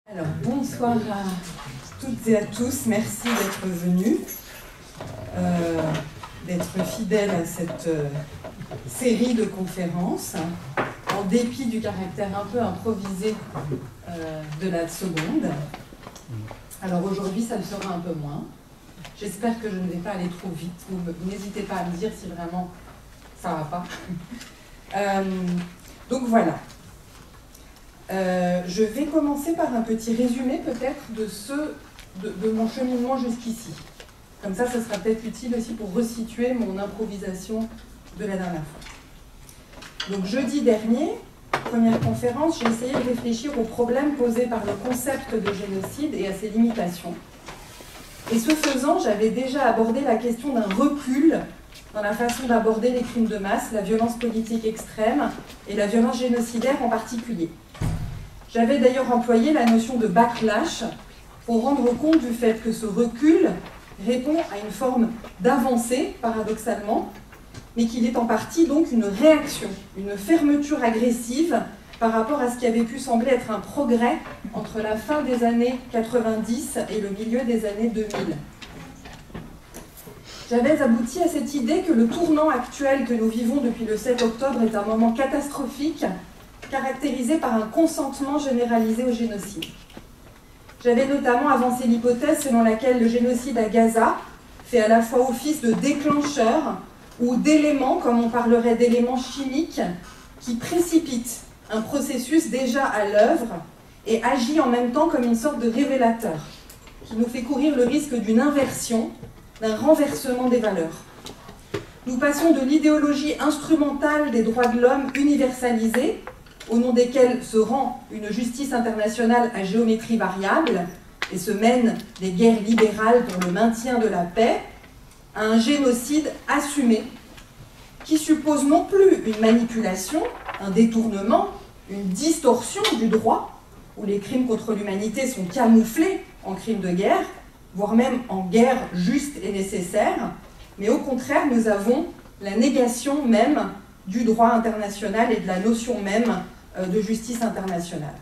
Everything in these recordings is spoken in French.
Alors, bonsoir à toutes et à tous, merci d'être venus, d'être fidèles à cette série de conférences, en dépit du caractère un peu improvisé de la seconde. Alors aujourd'hui, ça le sera un peu moins. J'espère que je ne vais pas aller trop vite, vous n'hésitez pas à me dire si vraiment ça ne va pas. Donc voilà. Je vais commencer par un petit résumé peut-être de mon cheminement jusqu'ici. Comme ça, ce sera peut-être utile aussi pour resituer mon improvisation de la dernière fois. Donc jeudi dernier, première conférence, j'ai essayé de réfléchir aux problèmes posés par le concept de génocide et à ses limitations. Et ce faisant, j'avais déjà abordé la question d'un recul dans la façon d'aborder les crimes de masse, la violence politique extrême et la violence génocidaire en particulier. J'avais d'ailleurs employé la notion de backlash pour rendre compte du fait que ce recul répond à une forme d'avancée, paradoxalement, mais qu'il est en partie donc une réaction, une fermeture agressive par rapport à ce qui avait pu sembler être un progrès entre la fin des années 90 et le milieu des années 2000. J'avais abouti à cette idée que le tournant actuel que nous vivons depuis le 7 octobre est un moment catastrophique, caractérisé par un consentement généralisé au génocide. J'avais notamment avancé l'hypothèse selon laquelle le génocide à Gaza fait à la fois office de déclencheur ou d'élément, comme on parlerait d'éléments chimiques, qui précipitent un processus déjà à l'œuvre et agit en même temps comme une sorte de révélateur, qui nous fait courir le risque d'une inversion, d'un renversement des valeurs. Nous passons de l'idéologie instrumentale des droits de l'homme universalisée, au nom desquels se rend une justice internationale à géométrie variable et se mènent des guerres libérales pour le maintien de la paix, à un génocide assumé qui suppose non plus une manipulation, un détournement, une distorsion du droit, où les crimes contre l'humanité sont camouflés en crimes de guerre, voire même en guerre juste et nécessaire, mais au contraire, nous avons la négation même du droit international et de la notion même de justice internationale.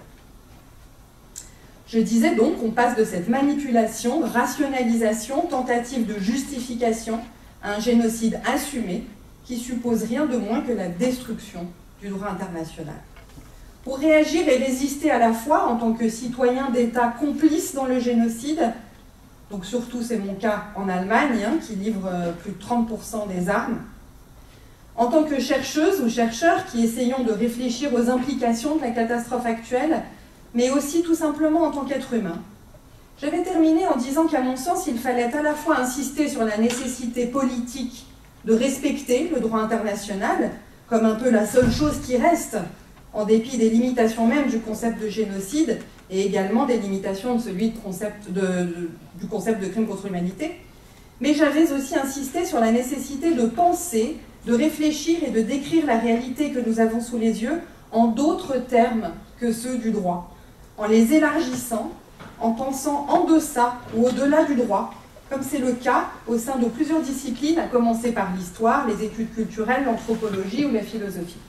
Je disais donc qu'on passe de cette manipulation, rationalisation, tentative de justification à un génocide assumé qui suppose rien de moins que la destruction du droit international. Pour réagir et résister à la fois en tant que citoyen d'État complice dans le génocide, donc surtout c'est mon cas en Allemagne, qui livre plus de 30% des armes, en tant que chercheuse ou chercheur qui essayons de réfléchir aux implications de la catastrophe actuelle, mais aussi tout simplement en tant qu'être humain. J'avais terminé en disant qu'à mon sens, il fallait à la fois insister sur la nécessité politique de respecter le droit international, comme un peu la seule chose qui reste, en dépit des limitations même du concept de génocide, et également des limitations de celui du concept de crime contre l'humanité. Mais j'avais aussi insisté sur la nécessité de penser, de réfléchir et de décrire la réalité que nous avons sous les yeux en d'autres termes que ceux du droit, en les élargissant, en pensant en deçà ou au-delà du droit, comme c'est le cas au sein de plusieurs disciplines, à commencer par l'histoire, les études culturelles, l'anthropologie ou la philosophie.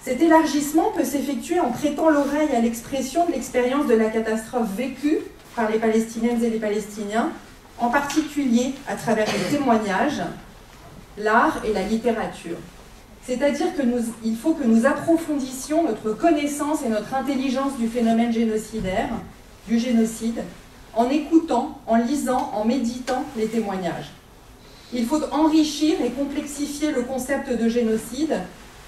Cet élargissement peut s'effectuer en prêtant l'oreille à l'expression de l'expérience de la catastrophe vécue par les Palestiniennes et les Palestiniens, en particulier à travers les témoignages, l'art et la littérature. C'est-à-dire qu'il faut que nous approfondissions notre connaissance et notre intelligence du phénomène génocidaire, du génocide, en écoutant, en lisant, en méditant les témoignages. Il faut enrichir et complexifier le concept de génocide,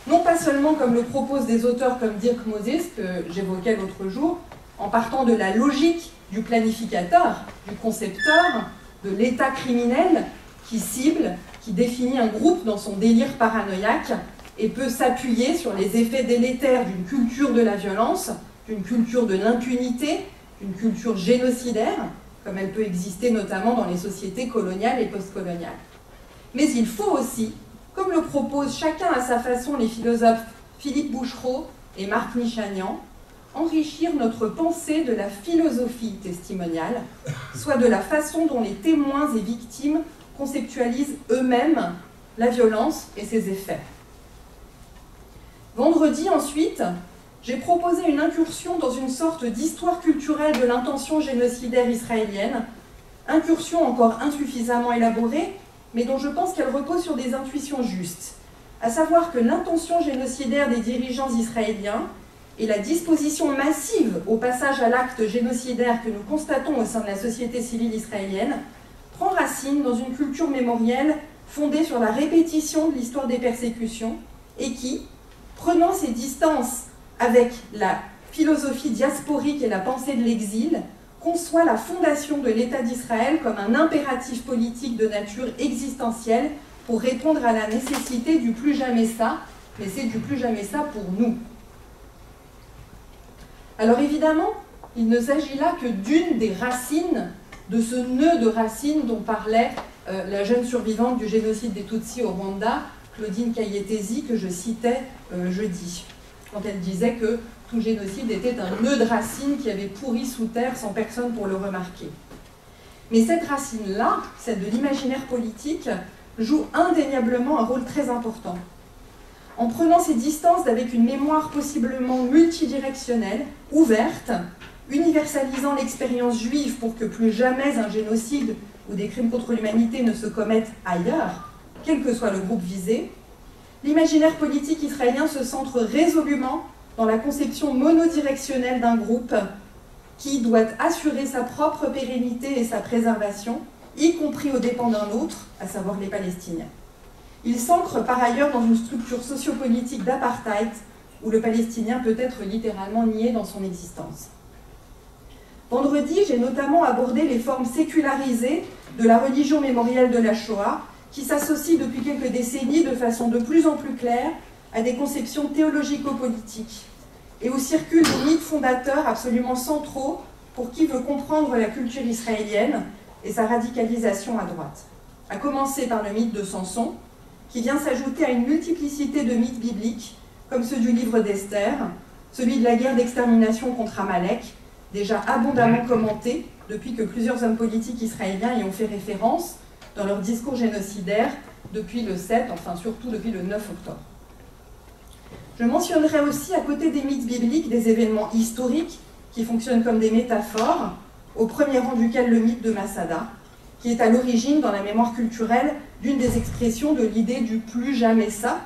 non pas seulement comme le proposent des auteurs comme Dirk Moses, que j'évoquais l'autre jour, en partant de la logique du planificateur, du concepteur, de l'État criminel qui cible, qui définit un groupe dans son délire paranoïaque et peut s'appuyer sur les effets délétères d'une culture de la violence, d'une culture de l'impunité, d'une culture génocidaire, comme elle peut exister notamment dans les sociétés coloniales et postcoloniales. Mais il faut aussi, comme le proposent chacun à sa façon les philosophes Philippe Bouchereau et Marc Nichanian, enrichir notre pensée de la philosophie testimoniale, soit de la façon dont les témoins et victimes conceptualisent eux-mêmes la violence et ses effets. Vendredi ensuite, j'ai proposé une incursion dans une sorte d'histoire culturelle de l'intention génocidaire israélienne, incursion encore insuffisamment élaborée, mais dont je pense qu'elle repose sur des intuitions justes, à savoir que l'intention génocidaire des dirigeants israéliens et la disposition massive au passage à l'acte génocidaire que nous constatons au sein de la société civile israélienne prend racine dans une culture mémorielle fondée sur la répétition de l'histoire des persécutions et qui, prenant ses distances avec la philosophie diasporique et la pensée de l'exil, conçoit la fondation de l'État d'Israël comme un impératif politique de nature existentielle pour répondre à la nécessité du plus jamais ça, mais c'est du plus jamais ça pour nous. Alors évidemment, il ne s'agit là que d'une des racines, de ce nœud de racines dont parlait la jeune survivante du génocide des Tutsis au Rwanda, Claudine Kayetesi, que je citais jeudi, quand elle disait que tout génocide était un nœud de racines qui avait pourri sous terre sans personne pour le remarquer. Mais cette racine-là, celle de l'imaginaire politique, joue indéniablement un rôle très important. En prenant ses distances avec une mémoire possiblement multidirectionnelle, ouverte, universalisant l'expérience juive pour que plus jamais un génocide ou des crimes contre l'humanité ne se commettent ailleurs, quel que soit le groupe visé, l'imaginaire politique israélien se centre résolument dans la conception monodirectionnelle d'un groupe qui doit assurer sa propre pérennité et sa préservation, y compris aux dépens d'un autre, à savoir les Palestiniens. Il s'ancre par ailleurs dans une structure sociopolitique d'apartheid où le Palestinien peut être littéralement nié dans son existence. Vendredi, j'ai notamment abordé les formes sécularisées de la religion mémorielle de la Shoah, qui s'associe depuis quelques décennies de façon de plus en plus claire à des conceptions théologico-politiques et où circulent des mythes fondateurs absolument centraux pour qui veut comprendre la culture israélienne et sa radicalisation à droite. À commencer par le mythe de Samson, qui vient s'ajouter à une multiplicité de mythes bibliques, comme ceux du livre d'Esther, celui de la guerre d'extermination contre Amalek, déjà abondamment commenté depuis que plusieurs hommes politiques israéliens y ont fait référence dans leur discours génocidaire depuis le 7, enfin surtout depuis le 9 octobre. Je mentionnerai aussi, à côté des mythes bibliques, des événements historiques qui fonctionnent comme des métaphores, au premier rang duquel le mythe de Masada, qui est à l'origine, dans la mémoire culturelle, d'une des expressions de l'idée du plus jamais ça,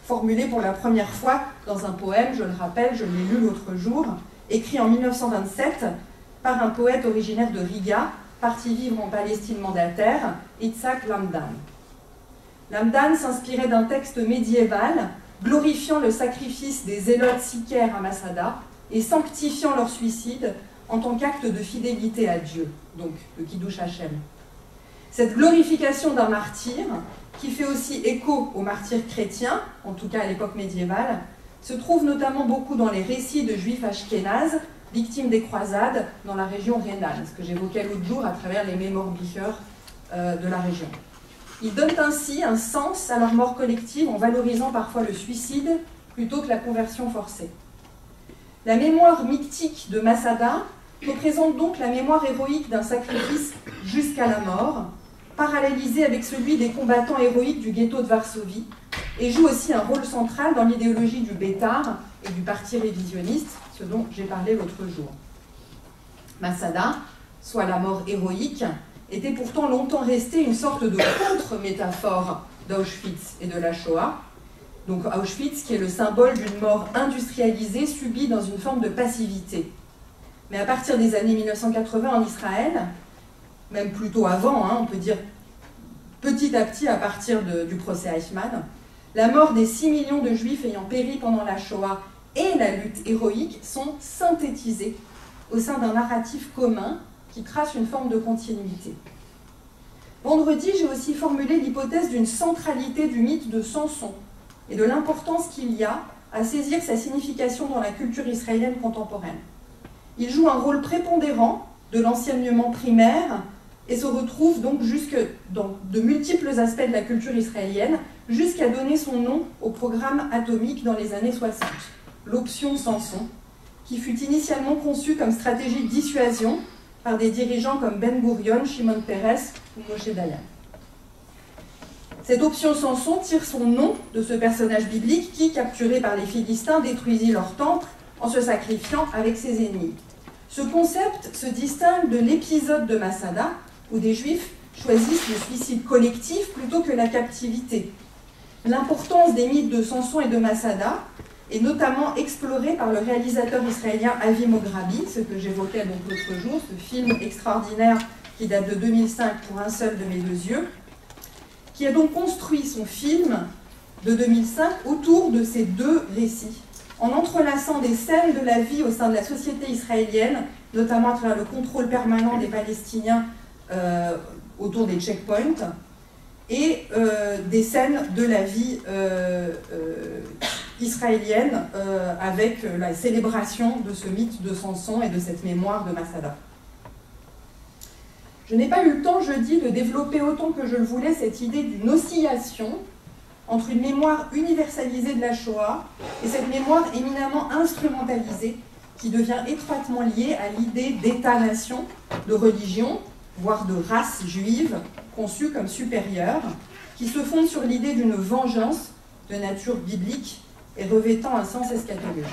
formulée pour la première fois dans un poème, je le rappelle, je l'ai lu l'autre jour, écrit en 1927 par un poète originaire de Riga, parti vivre en Palestine mandataire, Itzhak Lamdan. Lamdan s'inspirait d'un texte médiéval glorifiant le sacrifice des zélotes sicaires à Masada et sanctifiant leur suicide en tant qu'acte de fidélité à Dieu, donc le Kiddush Hashem. Cette glorification d'un martyr, qui fait aussi écho aux martyrs chrétiens, en tout cas à l'époque médiévale, se trouve notamment beaucoup dans les récits de juifs ashkénazes, victimes des croisades dans la région rhénane, ce que j'évoquais l'autre jour à travers les mémorbücher de la région. Ils donnent ainsi un sens à leur mort collective en valorisant parfois le suicide plutôt que la conversion forcée. La mémoire mythique de Masada représente donc la mémoire héroïque d'un sacrifice jusqu'à la mort, parallélisé avec celui des combattants héroïques du ghetto de Varsovie, et joue aussi un rôle central dans l'idéologie du Bétar et du parti révisionniste, ce dont j'ai parlé l'autre jour. Masada, soit la mort héroïque, était pourtant longtemps restée une sorte de contre-métaphore d'Auschwitz et de la Shoah. Donc Auschwitz qui est le symbole d'une mort industrialisée subie dans une forme de passivité. Mais à partir des années 1980 en Israël, même plutôt avant, on peut dire petit à petit à partir du procès Eichmann, la mort des 6 millions de juifs ayant péri pendant la Shoah et la lutte héroïque sont synthétisées au sein d'un narratif commun qui trace une forme de continuité. Vendredi, j'ai aussi formulé l'hypothèse d'une centralité du mythe de Samson et de l'importance qu'il y a à saisir sa signification dans la culture israélienne contemporaine. Il joue un rôle prépondérant de l'enseignement primaire et se retrouve donc jusque dans de multiples aspects de la culture israélienne, jusqu'à donner son nom au programme atomique dans les années 60, l'option Samson, qui fut initialement conçue comme stratégie de dissuasion par des dirigeants comme Ben Gurion, Shimon Peres ou Moshe Dayan. Cette option Samson tire son nom de ce personnage biblique qui, capturé par les Philistins, détruisit leur temple en se sacrifiant avec ses ennemis. Ce concept se distingue de l'épisode de Masada, où des Juifs choisissent le suicide collectif plutôt que la captivité. L'importance des mythes de Samson et de Masada est notamment explorée par le réalisateur israélien Avi Mograbi, ce que j'évoquais donc l'autre jour, ce film extraordinaire qui date de 2005 pour un seul de mes deux yeux, qui a donc construit son film de 2005 autour de ces deux récits, en entrelaçant des scènes de la vie au sein de la société israélienne, notamment à travers le contrôle permanent des Palestiniens autour des checkpoints, et des scènes de la vie israélienne avec la célébration de ce mythe de Samson et de cette mémoire de Masada. Je n'ai pas eu le temps jeudi de développer autant que je le voulais cette idée d'une oscillation entre une mémoire universalisée de la Shoah et cette mémoire éminemment instrumentalisée qui devient étroitement liée à l'idée d'État-nation, de religion, voire de race juive, conçue comme supérieure, qui se fonde sur l'idée d'une vengeance de nature biblique et revêtant un sens eschatologique.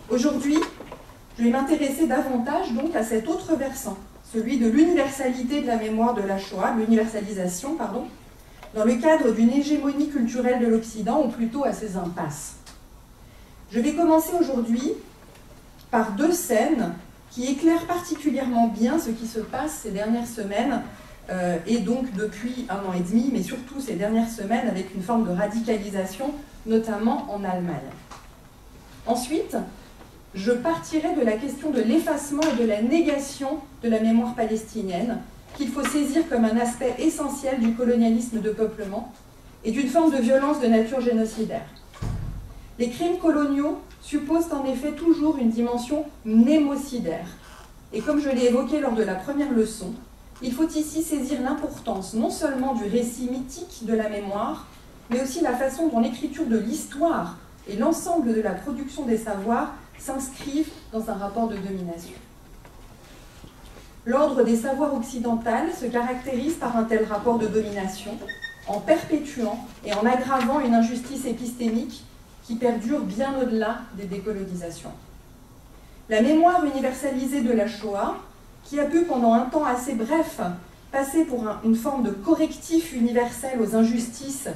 Aujourd'hui, je vais m'intéresser davantage donc à cet autre versant, celui de l'universalité de la mémoire de la Shoah, l'universalisation, pardon, dans le cadre d'une hégémonie culturelle de l'Occident, ou plutôt à ses impasses. Je vais commencer aujourd'hui par deux scènes qui éclairent particulièrement bien ce qui se passe ces dernières semaines, et donc depuis 1 an et demi, mais surtout ces dernières semaines avec une forme de radicalisation, notamment en Allemagne. Ensuite, je partirai de la question de l'effacement et de la négation de la mémoire palestinienne, qu'il faut saisir comme un aspect essentiel du colonialisme de peuplement et d'une forme de violence de nature génocidaire. Les crimes coloniaux supposent en effet toujours une dimension mnémocidaire. Et comme je l'ai évoqué lors de la première leçon, il faut ici saisir l'importance non seulement du récit mythique de la mémoire, mais aussi la façon dont l'écriture de l'histoire et l'ensemble de la production des savoirs s'inscrivent dans un rapport de domination. L'ordre des savoirs occidentaux se caractérise par un tel rapport de domination, en perpétuant et en aggravant une injustice épistémique qui perdure bien au-delà des décolonisations. La mémoire universalisée de la Shoah, qui a pu pendant un temps assez bref passer pour une forme de correctif universel aux injustices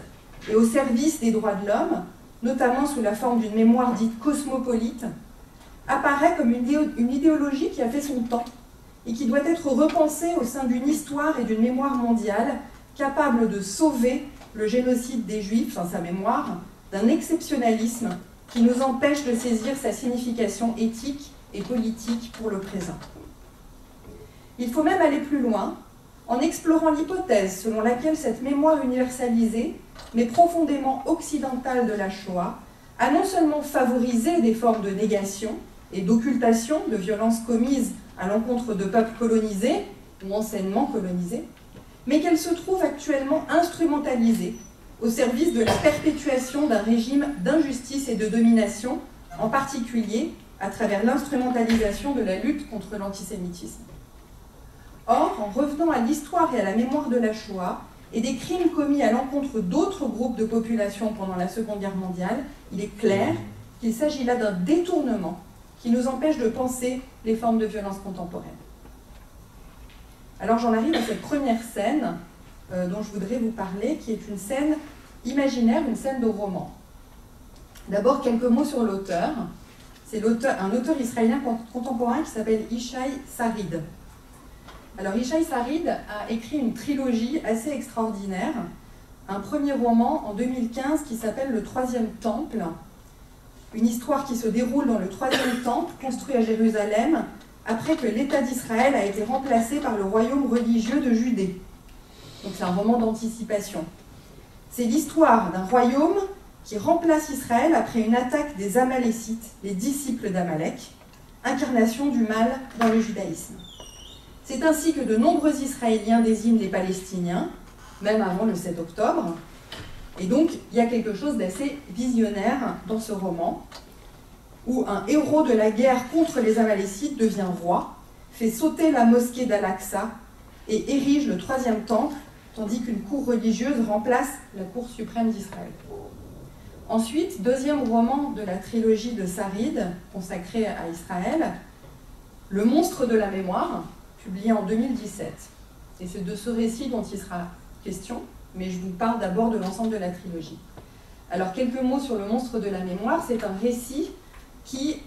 et au service des droits de l'homme, notamment sous la forme d'une mémoire dite cosmopolite, apparaît comme une idéologie qui a fait son temps et qui doit être repensée au sein d'une histoire et d'une mémoire mondiale capable de sauver le génocide des Juifs, enfin sa mémoire, d'un exceptionnalisme qui nous empêche de saisir sa signification éthique et politique pour le présent. Il faut même aller plus loin en explorant l'hypothèse selon laquelle cette mémoire universalisée, mais profondément occidentale de la Shoah, a non seulement favorisé des formes de négation et d'occultation de violences commises à l'encontre de peuples colonisés ou anciennement colonisés, mais qu'elle se trouve actuellement instrumentalisée au service de la perpétuation d'un régime d'injustice et de domination, en particulier à travers l'instrumentalisation de la lutte contre l'antisémitisme. Or, en revenant à l'histoire et à la mémoire de la Shoah et des crimes commis à l'encontre d'autres groupes de population pendant la Seconde Guerre mondiale, il est clair qu'il s'agit là d'un détournement qui nous empêche de penser les formes de violence contemporaines. Alors j'en arrive à cette première scène dont je voudrais vous parler, qui est une scène imaginaire, une scène de roman. D'abord, quelques mots sur l'auteur. C'est un auteur israélien contemporain qui s'appelle Yishai Sarid. Alors Yishai Sarid a écrit une trilogie assez extraordinaire, un premier roman en 2015 qui s'appelle Le Troisième Temple, une histoire qui se déroule dans le Troisième Temple, construit à Jérusalem, après que l'État d'Israël a été remplacé par le royaume religieux de Judée. Donc c'est un roman d'anticipation. C'est l'histoire d'un royaume qui remplace Israël après une attaque des Amalécites, les disciples d'Amalek, incarnation du mal dans le judaïsme. C'est ainsi que de nombreux Israéliens désignent les Palestiniens, même avant le 7 octobre. Et donc, il y a quelque chose d'assez visionnaire dans ce roman, où un héros de la guerre contre les Amalécites devient roi, fait sauter la mosquée d'Al-Aqsa et érige le Troisième Temple, tandis qu'une cour religieuse remplace la cour suprême d'Israël. Ensuite, deuxième roman de la trilogie de Sarid, consacrée à Israël, Le monstre de la mémoire, publié en 2017. Et c'est de ce récit dont il sera question, mais je vous parle d'abord de l'ensemble de la trilogie. Alors, quelques mots sur Le monstre de la mémoire. C'est un récit qui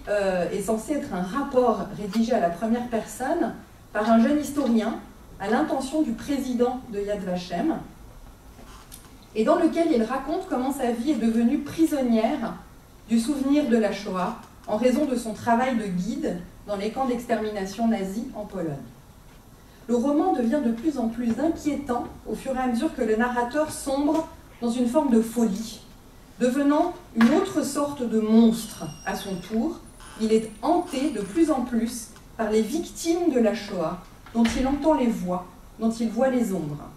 est censé être un rapport rédigé à la première personne par un jeune historien à l'intention du président de Yad Vashem, et dans lequel il raconte comment sa vie est devenue prisonnière du souvenir de la Shoah en raison de son travail de guide dans les camps d'extermination nazis en Pologne. Le roman devient de plus en plus inquiétant au fur et à mesure que le narrateur sombre dans une forme de folie, devenant une autre sorte de monstre à son tour. Il est hanté de plus en plus par les victimes de la Shoah, dont il entend les voix, dont il voit les ombres.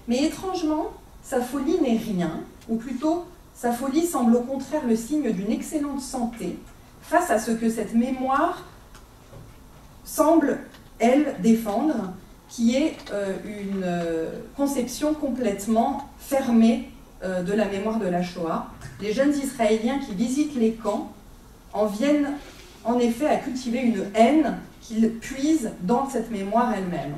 Mais étrangement, sa folie n'est rien, ou plutôt, sa folie semble au contraire le signe d'une excellente santé, face à ce que cette mémoire semble, elle, défendre, qui est une conception complètement fermée de la mémoire de la Shoah. Les jeunes Israéliens qui visitent les camps en viennent en effet à cultiver une haine qu'ils puisent dans cette mémoire elle-même.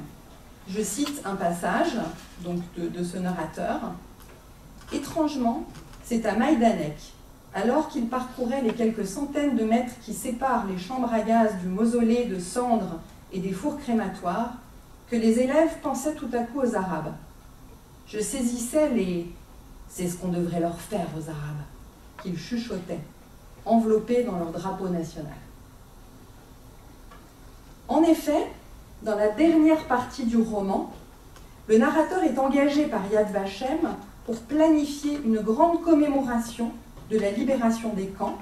Je cite un passage donc, de ce narrateur. « Étrangement, c'est à Majdanek, alors qu'il parcourait les quelques centaines de mètres qui séparent les chambres à gaz du mausolée de cendres et des fours crématoires, que les élèves pensaient tout à coup aux Arabes. Je saisissais les « c'est ce qu'on devrait leur faire aux Arabes » qu'ils chuchotaient, enveloppés dans leur drapeau national. En effet, dans la dernière partie du roman, le narrateur est engagé par Yad Vashem pour planifier une grande commémoration de la libération des camps.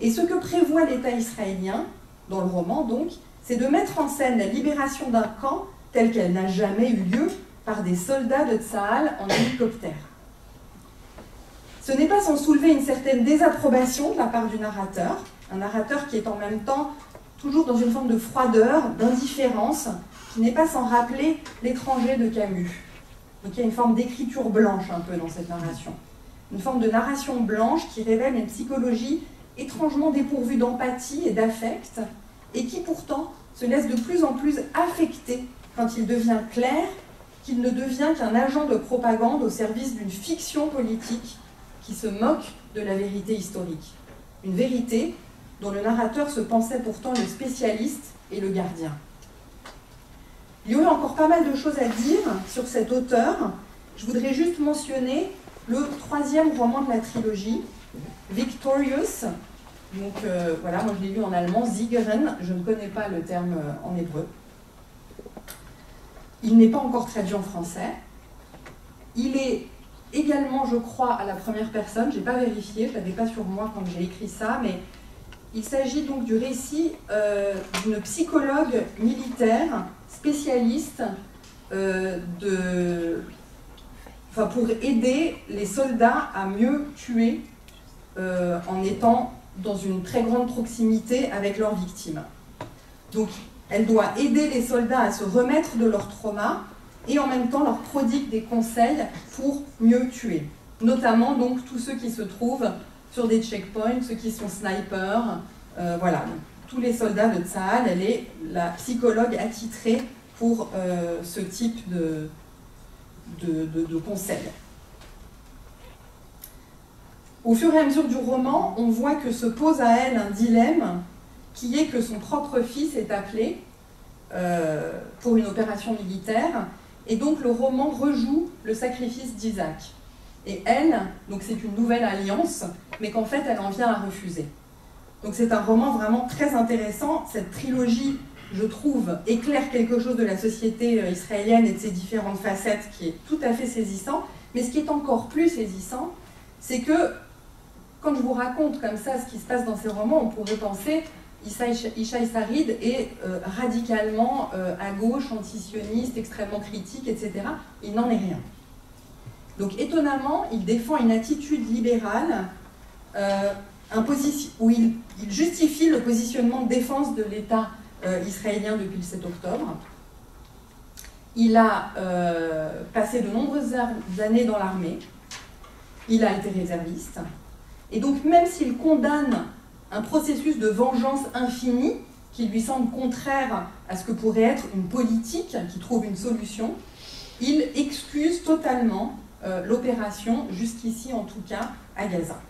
Et ce que prévoit l'État israélien, dans le roman donc, c'est de mettre en scène la libération d'un camp telle qu'elle n'a jamais eu lieu par des soldats de Tsahal en hélicoptère. Ce n'est pas sans soulever une certaine désapprobation de la part du narrateur, un narrateur qui est en même temps toujours dans une forme de froideur, d'indifférence, qui n'est pas sans rappeler L'étranger de Camus. Donc il y a une forme d'écriture blanche un peu dans cette narration. Une forme de narration blanche qui révèle une psychologie étrangement dépourvue d'empathie et d'affect, et qui pourtant se laisse de plus en plus affecter quand il devient clair qu'il ne devient qu'un agent de propagande au service d'une fiction politique qui se moque de la vérité historique. Une vérité dont le narrateur se pensait pourtant le spécialiste et le gardien. Il y aurait encore pas mal de choses à dire sur cet auteur. Je voudrais juste mentionner le troisième roman de la trilogie, Victorious. Donc voilà, moi je l'ai lu en allemand, Siegeren, je ne connais pas le terme en hébreu. Il n'est pas encore traduit en français. Il est également, je crois, à la première personne, je n'ai pas vérifié, je ne l'avais pas sur moi quand j'ai écrit ça, mais il s'agit donc du récit d'une psychologue militaire spécialiste pour aider les soldats à mieux tuer en étant dans une très grande proximité avec leurs victimes. Donc, elle doit aider les soldats à se remettre de leur trauma et en même temps leur prodigue des conseils pour mieux tuer. Notamment donc tous ceux qui se trouvent sur des checkpoints, ceux qui sont snipers, voilà. Donc, tous les soldats de Tsahal, elle est la psychologue attitrée pour ce type de conseils. Au fur et à mesure du roman, on voit que se pose à elle un dilemme qui est que son propre fils est appelé pour une opération militaire, et donc le roman rejoue le sacrifice d'Isaac. Et elle, donc c'est une nouvelle alliance, mais qu'en fait elle en vient à refuser. Donc c'est un roman vraiment très intéressant. Cette trilogie, je trouve, éclaire quelque chose de la société israélienne et de ses différentes facettes qui est tout à fait saisissant. Mais ce qui est encore plus saisissant, c'est que quand je vous raconte comme ça ce qui se passe dans ces romans, on pourrait penser Yishai Sarid est radicalement à gauche, antisioniste, extrêmement critique, etc. Il n'en est rien. Donc étonnamment, il défend une attitude libérale où il justifie le positionnement de défense de l'État israélien depuis le 7 octobre. Il a passé de nombreuses années dans l'armée. Il a été réserviste. Et donc même s'il condamne un processus de vengeance infinie, qui lui semble contraire à ce que pourrait être une politique qui trouve une solution, il excuse totalement l'opération, jusqu'ici en tout cas, à Gaza.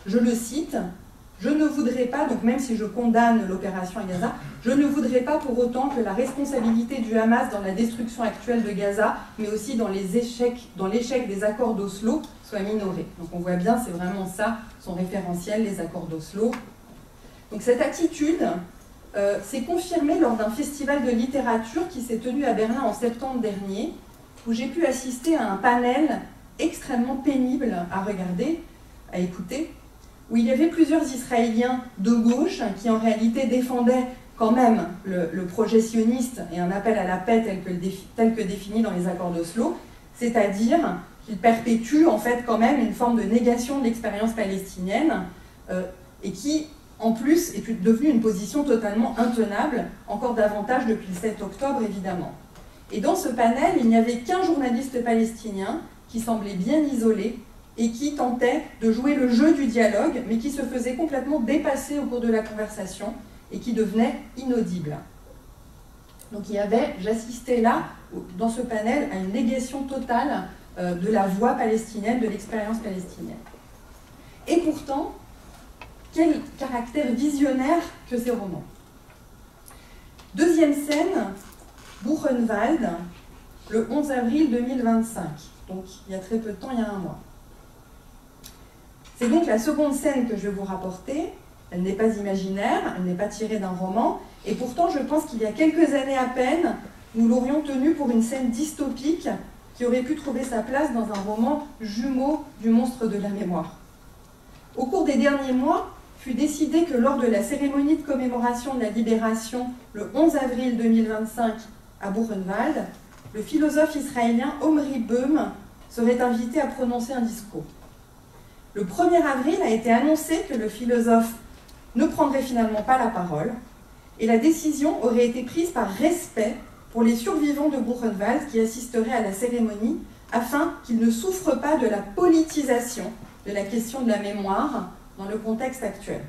Je le cite, « Je ne voudrais pas, donc même si je condamne l'opération à Gaza, je ne voudrais pas pour autant que la responsabilité du Hamas dans la destruction actuelle de Gaza, mais aussi dans l'échec des accords d'Oslo, soit minorée. » Donc on voit bien, c'est vraiment ça, son référentiel, les accords d'Oslo. Donc cette attitude s'est confirmée lors d'un festival de littérature qui s'est tenu à Berlin en septembre dernier, où j'ai pu assister à un panel extrêmement pénible à regarder, à écouter, où il y avait plusieurs Israéliens de gauche qui en réalité défendaient quand même le projet sioniste et un appel à la paix tel que défini dans les accords d'Oslo, c'est-à-dire qu'il perpétue en fait quand même une forme de négation de l'expérience palestinienne et qui en plus est devenue une position totalement intenable, encore davantage depuis le 7 octobre évidemment. Et dans ce panel, il n'y avait qu'un journaliste palestinien qui semblait bien isolé et qui tentait de jouer le jeu du dialogue, mais qui se faisait complètement dépasser au cours de la conversation et qui devenait inaudible. Donc il y avait, j'assistais là, dans ce panel, à une négation totale de la voix palestinienne, de l'expérience palestinienne. Et pourtant, quel caractère visionnaire que ces romans. Deuxième scène, Buchenwald, le 11 avril 2025. Donc il y a très peu de temps, il y a un mois. C'est donc la seconde scène que je vais vous rapporter. Elle n'est pas imaginaire, elle n'est pas tirée d'un roman, et pourtant je pense qu'il y a quelques années à peine, nous l'aurions tenue pour une scène dystopique qui aurait pu trouver sa place dans un roman jumeau du monstre de la mémoire. Au cours des derniers mois, fut décidé que lors de la cérémonie de commémoration de la libération, le 11 avril 2025 à Buchenwald, le philosophe israélien Omri Boehm serait invité à prononcer un discours. Le 1er avril a été annoncé que le philosophe ne prendrait finalement pas la parole, et la décision aurait été prise par respect pour les survivants de Buchenwald qui assisteraient à la cérémonie, afin qu'ils ne souffrent pas de la politisation de la question de la mémoire dans le contexte actuel.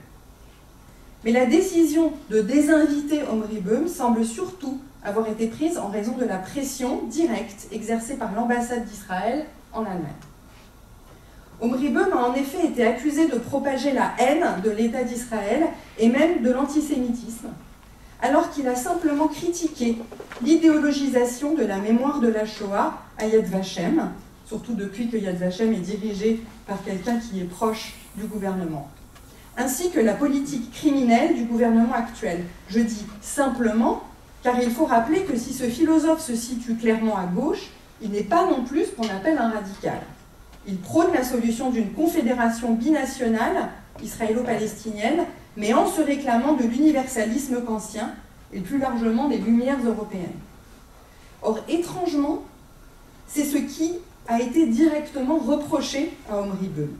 Mais la décision de désinviter Omri Boehm semble surtout avoir été prise en raison de la pression directe exercée par l'ambassade d'Israël en Allemagne. Omri Boehm a en effet été accusé de propager la haine de l'État d'Israël et même de l'antisémitisme, alors qu'il a simplement critiqué l'idéologisation de la mémoire de la Shoah à Yad Vashem, surtout depuis que Yad Vashem est dirigé par quelqu'un qui est proche du gouvernement, ainsi que la politique criminelle du gouvernement actuel. Je dis simplement, car il faut rappeler que si ce philosophe se situe clairement à gauche, il n'est pas non plus ce qu'on appelle un radical. Il prône la solution d'une confédération binationale israélo-palestinienne, mais en se réclamant de l'universalisme kantien et plus largement des Lumières européennes. Or, étrangement, c'est ce qui a été directement reproché à Omri Boehm.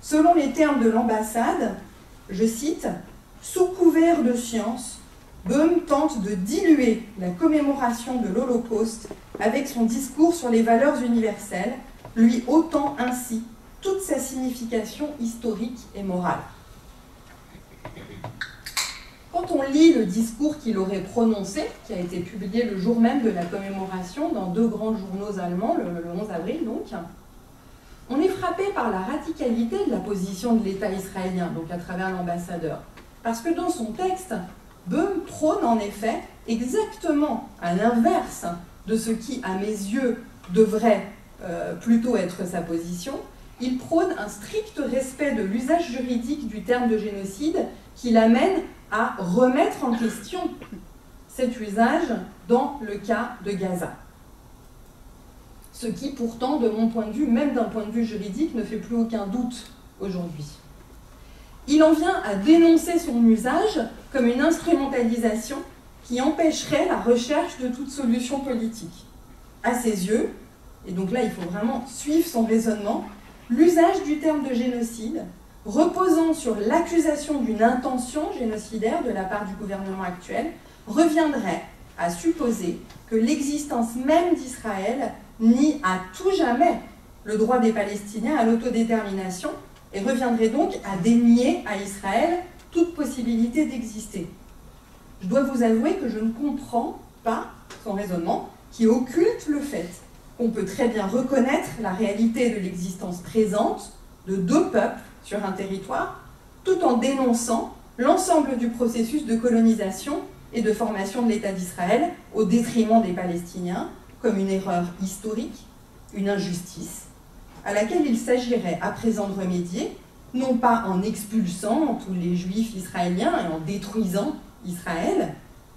Selon les termes de l'ambassade, je cite, « Sous couvert de science, Boehm tente de diluer la commémoration de l'Holocauste avec son discours sur les valeurs universelles, lui ôtant ainsi toute sa signification historique et morale. » Quand on lit le discours qu'il aurait prononcé, qui a été publié le jour même de la commémoration dans 2 grands journaux allemands, le 11 avril donc, on est frappé par la radicalité de la position de l'État israélien, donc à travers l'ambassadeur. Parce que dans son texte, Boehm prône en effet exactement à l'inverse de ce qui, à mes yeux, devrait plutôt être sa position. Il prône un strict respect de l'usage juridique du terme de génocide qui l'amène à remettre en question cet usage dans le cas de Gaza. Ce qui, pourtant, de mon point de vue, même d'un point de vue juridique, ne fait plus aucun doute aujourd'hui. Il en vient à dénoncer son usage comme une instrumentalisation qui empêcherait la recherche de toute solution politique. À ses yeux, et donc là il faut vraiment suivre son raisonnement, l'usage du terme de génocide, reposant sur l'accusation d'une intention génocidaire de la part du gouvernement actuel, reviendrait à supposer que l'existence même d'Israël nie à tout jamais le droit des Palestiniens à l'autodétermination et reviendrait donc à dénier à Israël toute possibilité d'exister. Je dois vous avouer que je ne comprends pas son raisonnement qui occulte le fait qu'on peut très bien reconnaître la réalité de l'existence présente de deux peuples sur un territoire, tout en dénonçant l'ensemble du processus de colonisation et de formation de l'État d'Israël au détriment des Palestiniens, comme une erreur historique, une injustice, à laquelle il s'agirait à présent de remédier, non pas en expulsant tous les Juifs israéliens et en détruisant Israël,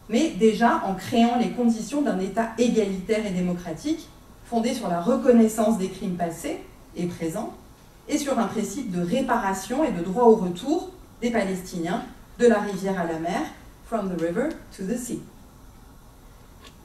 mais déjà en créant les conditions d'un État égalitaire et démocratique, fondé sur la reconnaissance des crimes passés et présents, et sur un principe de réparation et de droit au retour des Palestiniens de la rivière à la mer, from the river to the sea.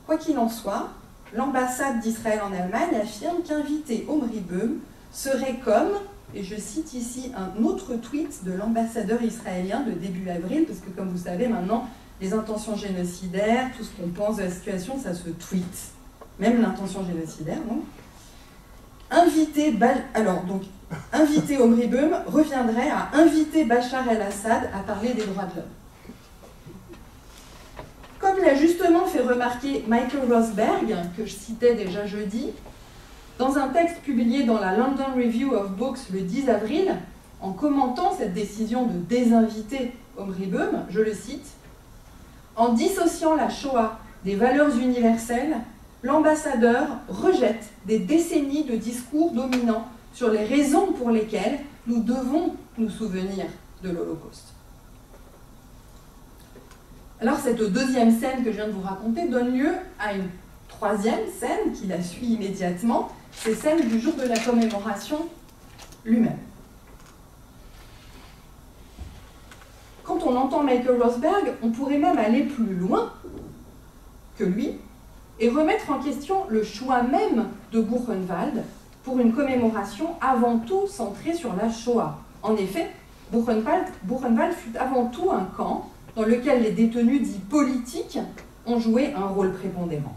Quoi qu'il en soit, l'ambassade d'Israël en Allemagne affirme qu'inviter Omri Böhm serait comme, et je cite ici un autre tweet de l'ambassadeur israélien de début avril, parce que comme vous savez maintenant, les intentions génocidaires, tout ce qu'on pense de la situation, ça se tweet. Même l'intention génocidaire, non ? Inviter Omri Böhm reviendrait à inviter Bachar el-Assad à parler des droits de l'homme. Comme l'a justement fait remarquer Michael Rosberg, que je citais déjà jeudi, dans un texte publié dans la London Review of Books le 10 avril, en commentant cette décision de désinviter Omri Böhm, je le cite, « En dissociant la Shoah des valeurs universelles, l'ambassadeur rejette des décennies de discours dominants sur les raisons pour lesquelles nous devons nous souvenir de l'Holocauste. » Alors cette deuxième scène que je viens de vous raconter donne lieu à une troisième scène qui la suit immédiatement, c'est celle du jour de la commémoration lui-même. Quand on entend Michael Rosberg, on pourrait même aller plus loin que lui et remettre en question le choix même de Buchenwald pour une commémoration avant tout centrée sur la Shoah. En effet, Buchenwald fut avant tout un camp dans lequel les détenus dits politiques ont joué un rôle prépondérant.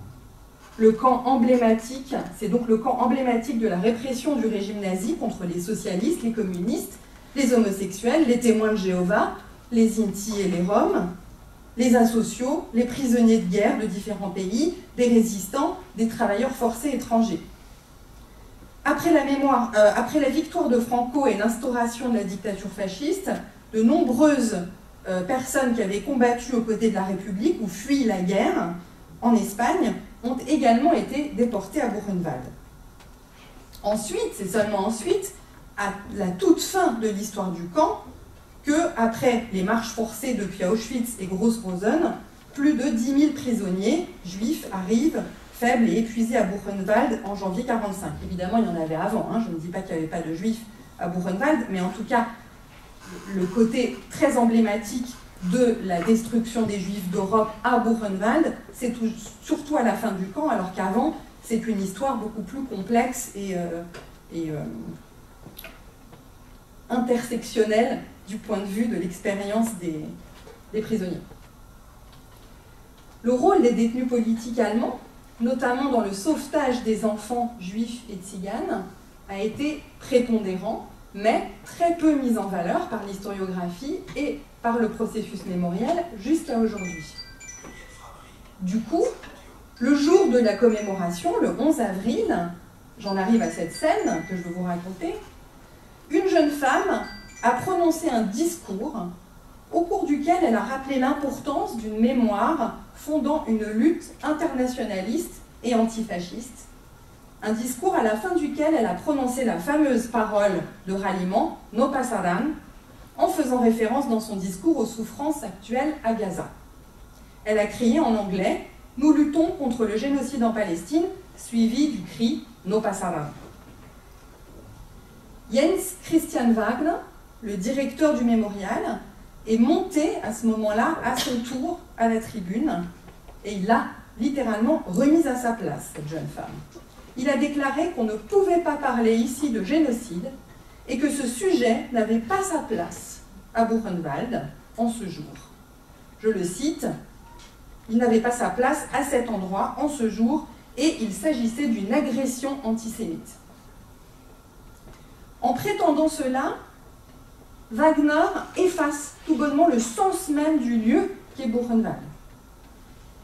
Le camp emblématique, c'est donc le camp emblématique de la répression du régime nazi contre les socialistes, les communistes, les homosexuels, les témoins de Jéhovah, les Inti et les Roms, les asociaux, les prisonniers de guerre de différents pays, des résistants, des travailleurs forcés étrangers. Après la victoire de Franco et l'instauration de la dictature fasciste, de nombreuses personnes qui avaient combattu aux côtés de la République ou fui la guerre en Espagne ont également été déportées à Buchenwald. Ensuite, c'est seulement ensuite, à la toute fin de l'histoire du camp, que, après les marches forcées depuis Auschwitz et Gross-Rosen, plus de 10 000 prisonniers juifs arrivent, faibles et épuisés à Buchenwald en janvier 1945. Évidemment, il y en avait avant, hein. Je ne dis pas qu'il n'y avait pas de juifs à Buchenwald, mais en tout cas, le côté très emblématique de la destruction des Juifs d'Europe à Buchenwald, c'est surtout à la fin du camp, alors qu'avant, c'est une histoire beaucoup plus complexe et intersectionnelle du point de vue de l'expérience des prisonniers. Le rôle des détenus politiques allemands, notamment dans le sauvetage des enfants juifs et tziganes, a été prépondérant, mais très peu mis en valeur par l'historiographie et par le processus mémoriel jusqu'à aujourd'hui. Du coup, le jour de la commémoration, le 11 avril, j'en arrive à cette scène que je veux vous raconter, une jeune femme a prononcé un discours au cours duquel elle a rappelé l'importance d'une mémoire fondant une lutte internationaliste et antifasciste. Un discours à la fin duquel elle a prononcé la fameuse parole de ralliement « No pasarán », en faisant référence dans son discours aux souffrances actuelles à Gaza. Elle a crié en anglais « Nous luttons contre le génocide en Palestine », suivi du cri « No pasarán ». Jens Christian Wagner, le directeur du mémorial, est monté à ce moment-là, à son tour, à la tribune, et il l'a littéralement remise à sa place, cette jeune femme. Il a déclaré qu'on ne pouvait pas parler ici de génocide et que ce sujet n'avait pas sa place à Buchenwald en ce jour. Je le cite, « Il n'avait pas sa place à cet endroit en ce jour et il s'agissait d'une agression antisémite. » En prétendant cela, Wagner efface tout bonnement le sens même du lieu qu'est Buchenwald.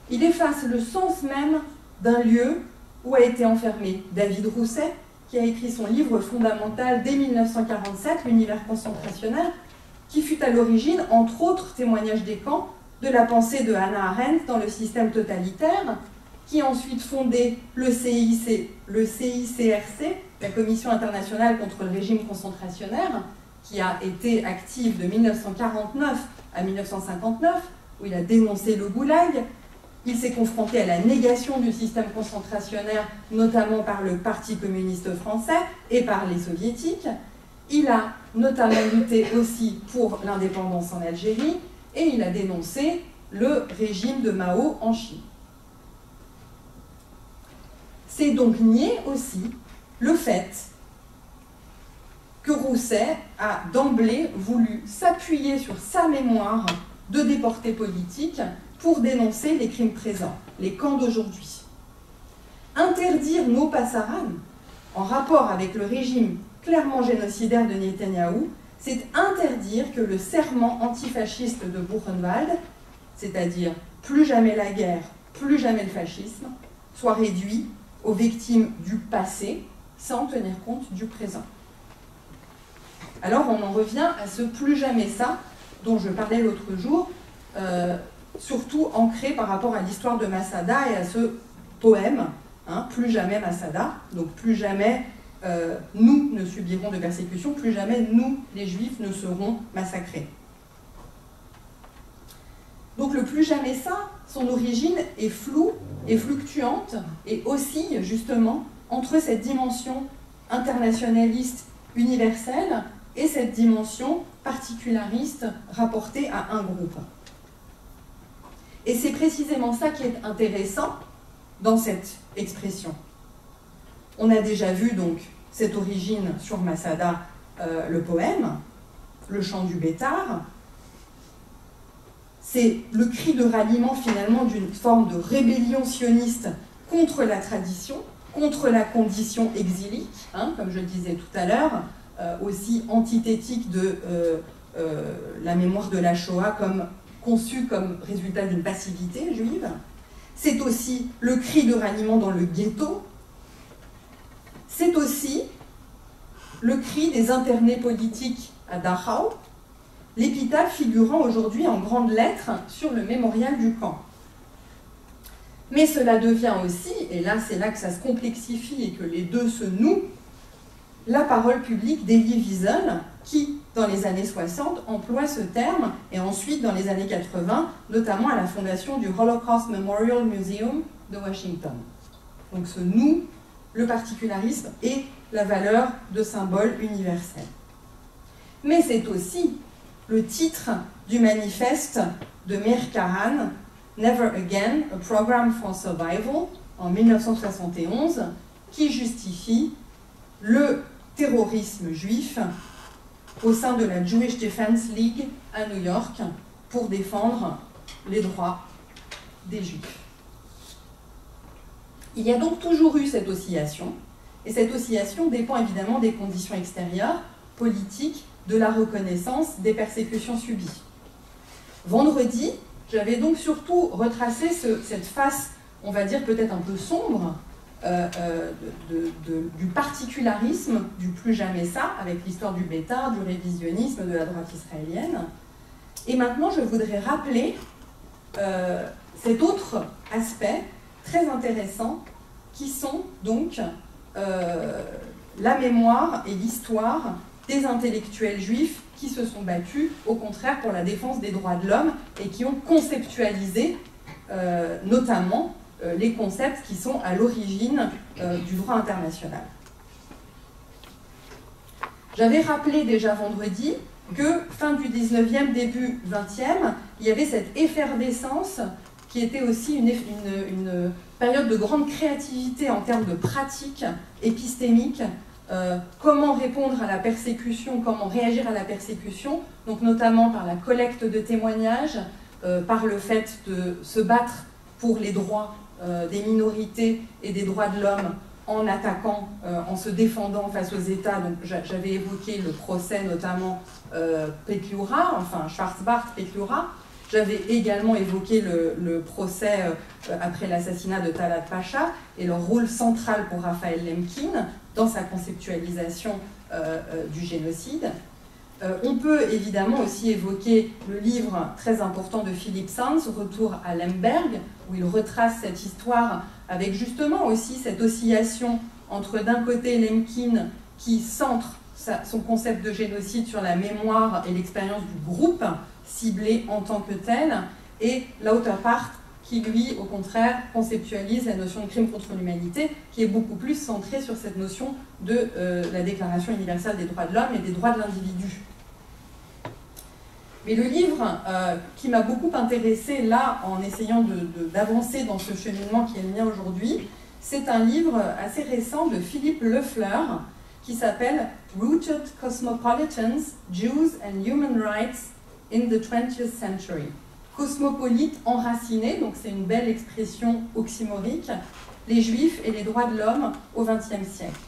Il efface le sens même d'un lieu où a été enfermé David Rousset, qui a écrit son livre fondamental dès 1947, L'univers concentrationnaire, qui fut à l'origine, entre autres témoignages des camps, de la pensée de Hannah Arendt dans le système totalitaire, qui a ensuite fondé le CICRC, la Commission internationale contre le régime concentrationnaire, qui a été active de 1949 à 1959, où il a dénoncé le goulag. Il s'est confronté à la négation du système concentrationnaire, notamment par le Parti communiste français et par les soviétiques. Il a notamment lutté aussi pour l'indépendance en Algérie et il a dénoncé le régime de Mao en Chine. C'est donc nier aussi le fait que Rousset a d'emblée voulu s'appuyer sur sa mémoire de déporté politique pour dénoncer les crimes présents, les camps d'aujourd'hui. Interdire nos passaran en rapport avec le régime clairement génocidaire de Netanyahou, c'est interdire que le serment antifasciste de Buchenwald, c'est-à-dire plus jamais la guerre, plus jamais le fascisme, soit réduit aux victimes du passé sans tenir compte du présent. Alors on en revient à ce plus jamais ça dont je parlais l'autre jour, surtout ancré par rapport à l'histoire de Masada et à ce poème, hein, plus jamais Masada, donc plus jamais nous ne subirons de persécution, plus jamais nous, les Juifs, ne serons massacrés. Donc le plus jamais ça, son origine est floue et fluctuante et oscille justement entre cette dimension internationaliste universelle et cette dimension particulariste rapportée à un groupe. Et c'est précisément ça qui est intéressant dans cette expression. On a déjà vu donc cette origine sur Masada, le poème, le chant du Bétard. C'est le cri de ralliement finalement d'une forme de rébellion sioniste contre la tradition, contre la condition exilique, hein, comme je le disais tout à l'heure, aussi antithétique de la mémoire de la Shoah conçue comme résultat d'une passivité juive. C'est aussi le cri de ralliement dans le ghetto. C'est aussi le cri des internés politiques à Dachau, l'épitaphe figurant aujourd'hui en grandes lettres sur le mémorial du camp. Mais cela devient aussi, et là c'est là que ça se complexifie et que les deux se nouent, la parole publique d'Elie Wiesel, qui, dans les années 60, emploie ce terme, et ensuite, dans les années 80, notamment à la fondation du Holocaust Memorial Museum de Washington. Donc se noue le particularisme et la valeur de symbole universel. Mais c'est aussi le titre du manifeste de Meir Kahan, Never Again, A Program for Survival, en 1971, qui justifie le terrorisme juif au sein de la Jewish Defense League à New York pour défendre les droits des Juifs. Il y a donc toujours eu cette oscillation, et cette oscillation dépend évidemment des conditions extérieures, politiques, de la reconnaissance des persécutions subies. Vendredi, j'avais donc surtout retracé cette face, on va dire peut-être un peu sombre, du particularisme, du plus jamais ça, avec l'histoire du Bétard, du révisionnisme, de la droite israélienne. Et maintenant, je voudrais rappeler cet autre aspect très intéressant, qui sont donc la mémoire et l'histoire des intellectuels juifs qui se sont battus, au contraire, pour la défense des droits de l'homme et qui ont conceptualisé notamment les concepts qui sont à l'origine du droit international. J'avais rappelé déjà vendredi que fin du 19e, début 20e, il y avait cette effervescence qui était aussi une période de grande créativité en termes de pratiques épistémiques, comment répondre à la persécution, comment réagir à la persécution, donc notamment par la collecte de témoignages, par le fait de se battre pour les droits des minorités et des droits de l'homme en attaquant, en se défendant face aux États. Donc j'avais évoqué le procès notamment Petliura, enfin Schwarzbart-Petliura. J'avais également évoqué le procès après l'assassinat de Talat Pacha et le rôle central pour Raphaël Lemkin dans sa conceptualisation du génocide. On peut évidemment aussi évoquer le livre très important de Philippe Sands, Retour à Lemberg, où il retrace cette histoire avec justement aussi cette oscillation entre d'un côté Lemkin qui centre son concept de génocide sur la mémoire et l'expérience du groupe ciblé en tant que tel, et Lauterpacht qui lui, au contraire, conceptualise la notion de crime contre l'humanité, qui est beaucoup plus centrée sur cette notion de la Déclaration universelle des droits de l'homme et des droits de l'individu. Mais le livre qui m'a beaucoup intéressée là, en essayant d'avancer dans ce cheminement qui est le mien aujourd'hui, c'est un livre assez récent de Philippe Loeffler qui s'appelle « Rooted Cosmopolitans, Jews and Human Rights in the 20th Century ». Cosmopolite enraciné, donc c'est une belle expression oxymorique, les Juifs et les droits de l'homme au XXe siècle.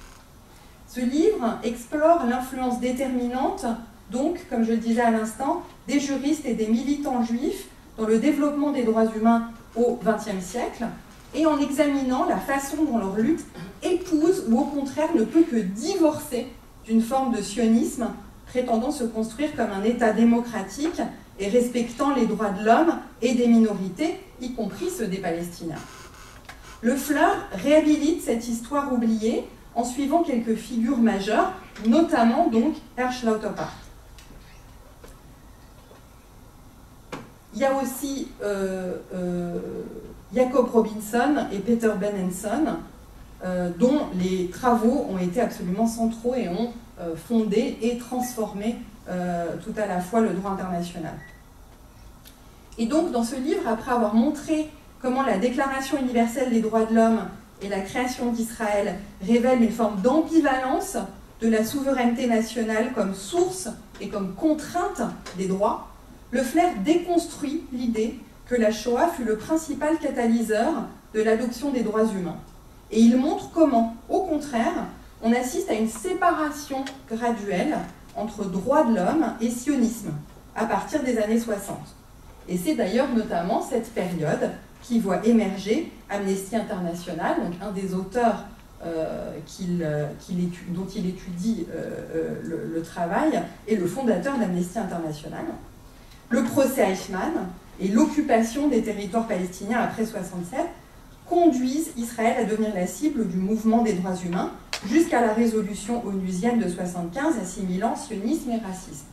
Ce livre explore l'influence déterminante, donc, comme je le disais à l'instant, des juristes et des militants juifs dans le développement des droits humains au XXe siècle, et en examinant la façon dont leur lutte épouse ou au contraire ne peut que divorcer d'une forme de sionisme prétendant se construire comme un État démocratique et respectant les droits de l'homme et des minorités, y compris ceux des Palestiniens. Loeffler réhabilite cette histoire oubliée en suivant quelques figures majeures, notamment donc Hersch Lauterpacht. Il y a aussi Jacob Robinson et Peter Benenson, dont les travaux ont été absolument centraux et ont fondé et transformé tout à la fois le droit international. Et donc, dans ce livre, après avoir montré comment la Déclaration universelle des droits de l'homme et la création d'Israël révèlent une forme d'ambivalence de la souveraineté nationale comme source et comme contrainte des droits, Loeffler déconstruit l'idée que la Shoah fut le principal catalyseur de l'adoption des droits humains. Et il montre comment, au contraire, on assiste à une séparation graduelle entre droits de l'homme et sionisme à partir des années 60. Et c'est d'ailleurs notamment cette période qui voit émerger Amnesty International, donc un des auteurs dont il étudie le travail, et le fondateur d'Amnesty International. Le procès Eichmann et l'occupation des territoires palestiniens après 1967 conduisent Israël à devenir la cible du mouvement des droits humains jusqu'à la résolution onusienne de 1975 assimilant sionisme et racisme.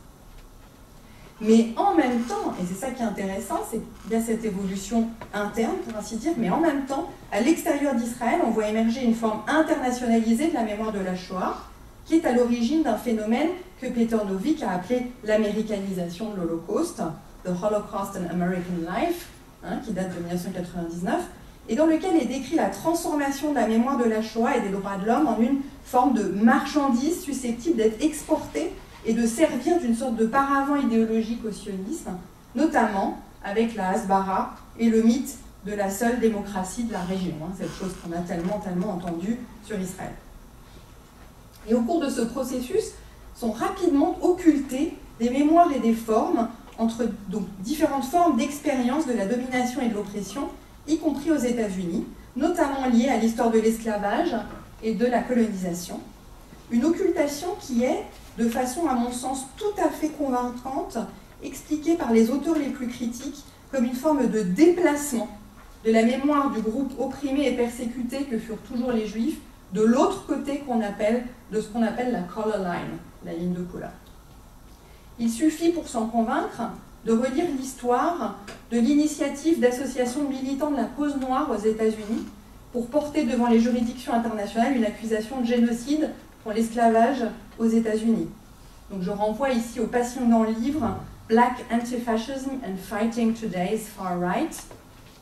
Mais en même temps, et c'est ça qui est intéressant, c'est bien cette évolution interne, pour ainsi dire, mais en même temps, à l'extérieur d'Israël, on voit émerger une forme internationalisée de la mémoire de la Shoah, qui est à l'origine d'un phénomène que Peter Novick a appelé l'américanisation de l'Holocauste, The Holocaust and American Life, qui date de 1999, et dans lequel est décrit la transformation de la mémoire de la Shoah et des droits de l'homme en une forme de marchandise susceptible d'être exportée et de servir d'une sorte de paravent idéologique au sionisme, notamment avec la Hasbara et le mythe de la seule démocratie de la région, cette chose qu'on a tellement entendue sur Israël. Et au cours de ce processus, sont rapidement occultées des mémoires et des formes entre donc, différentes formes d'expérience de la domination et de l'oppression, y compris aux États-Unis, notamment liées à l'histoire de l'esclavage et de la colonisation. Une occultation qui est, de façon à mon sens tout à fait convaincante, expliquée par les auteurs les plus critiques comme une forme de déplacement de la mémoire du groupe opprimé et persécuté que furent toujours les Juifs de l'autre côté de ce qu'on appelle la color line, la ligne de couleur. Il suffit pour s'en convaincre de relire l'histoire de l'initiative d'associations militants de la cause noire aux États-Unis pour porter devant les juridictions internationales une accusation de génocide pour l'esclavage aux États-Unis. Donc je renvoie ici au passionnant livre Black Anti-Fascism and Fighting Today's Far Right,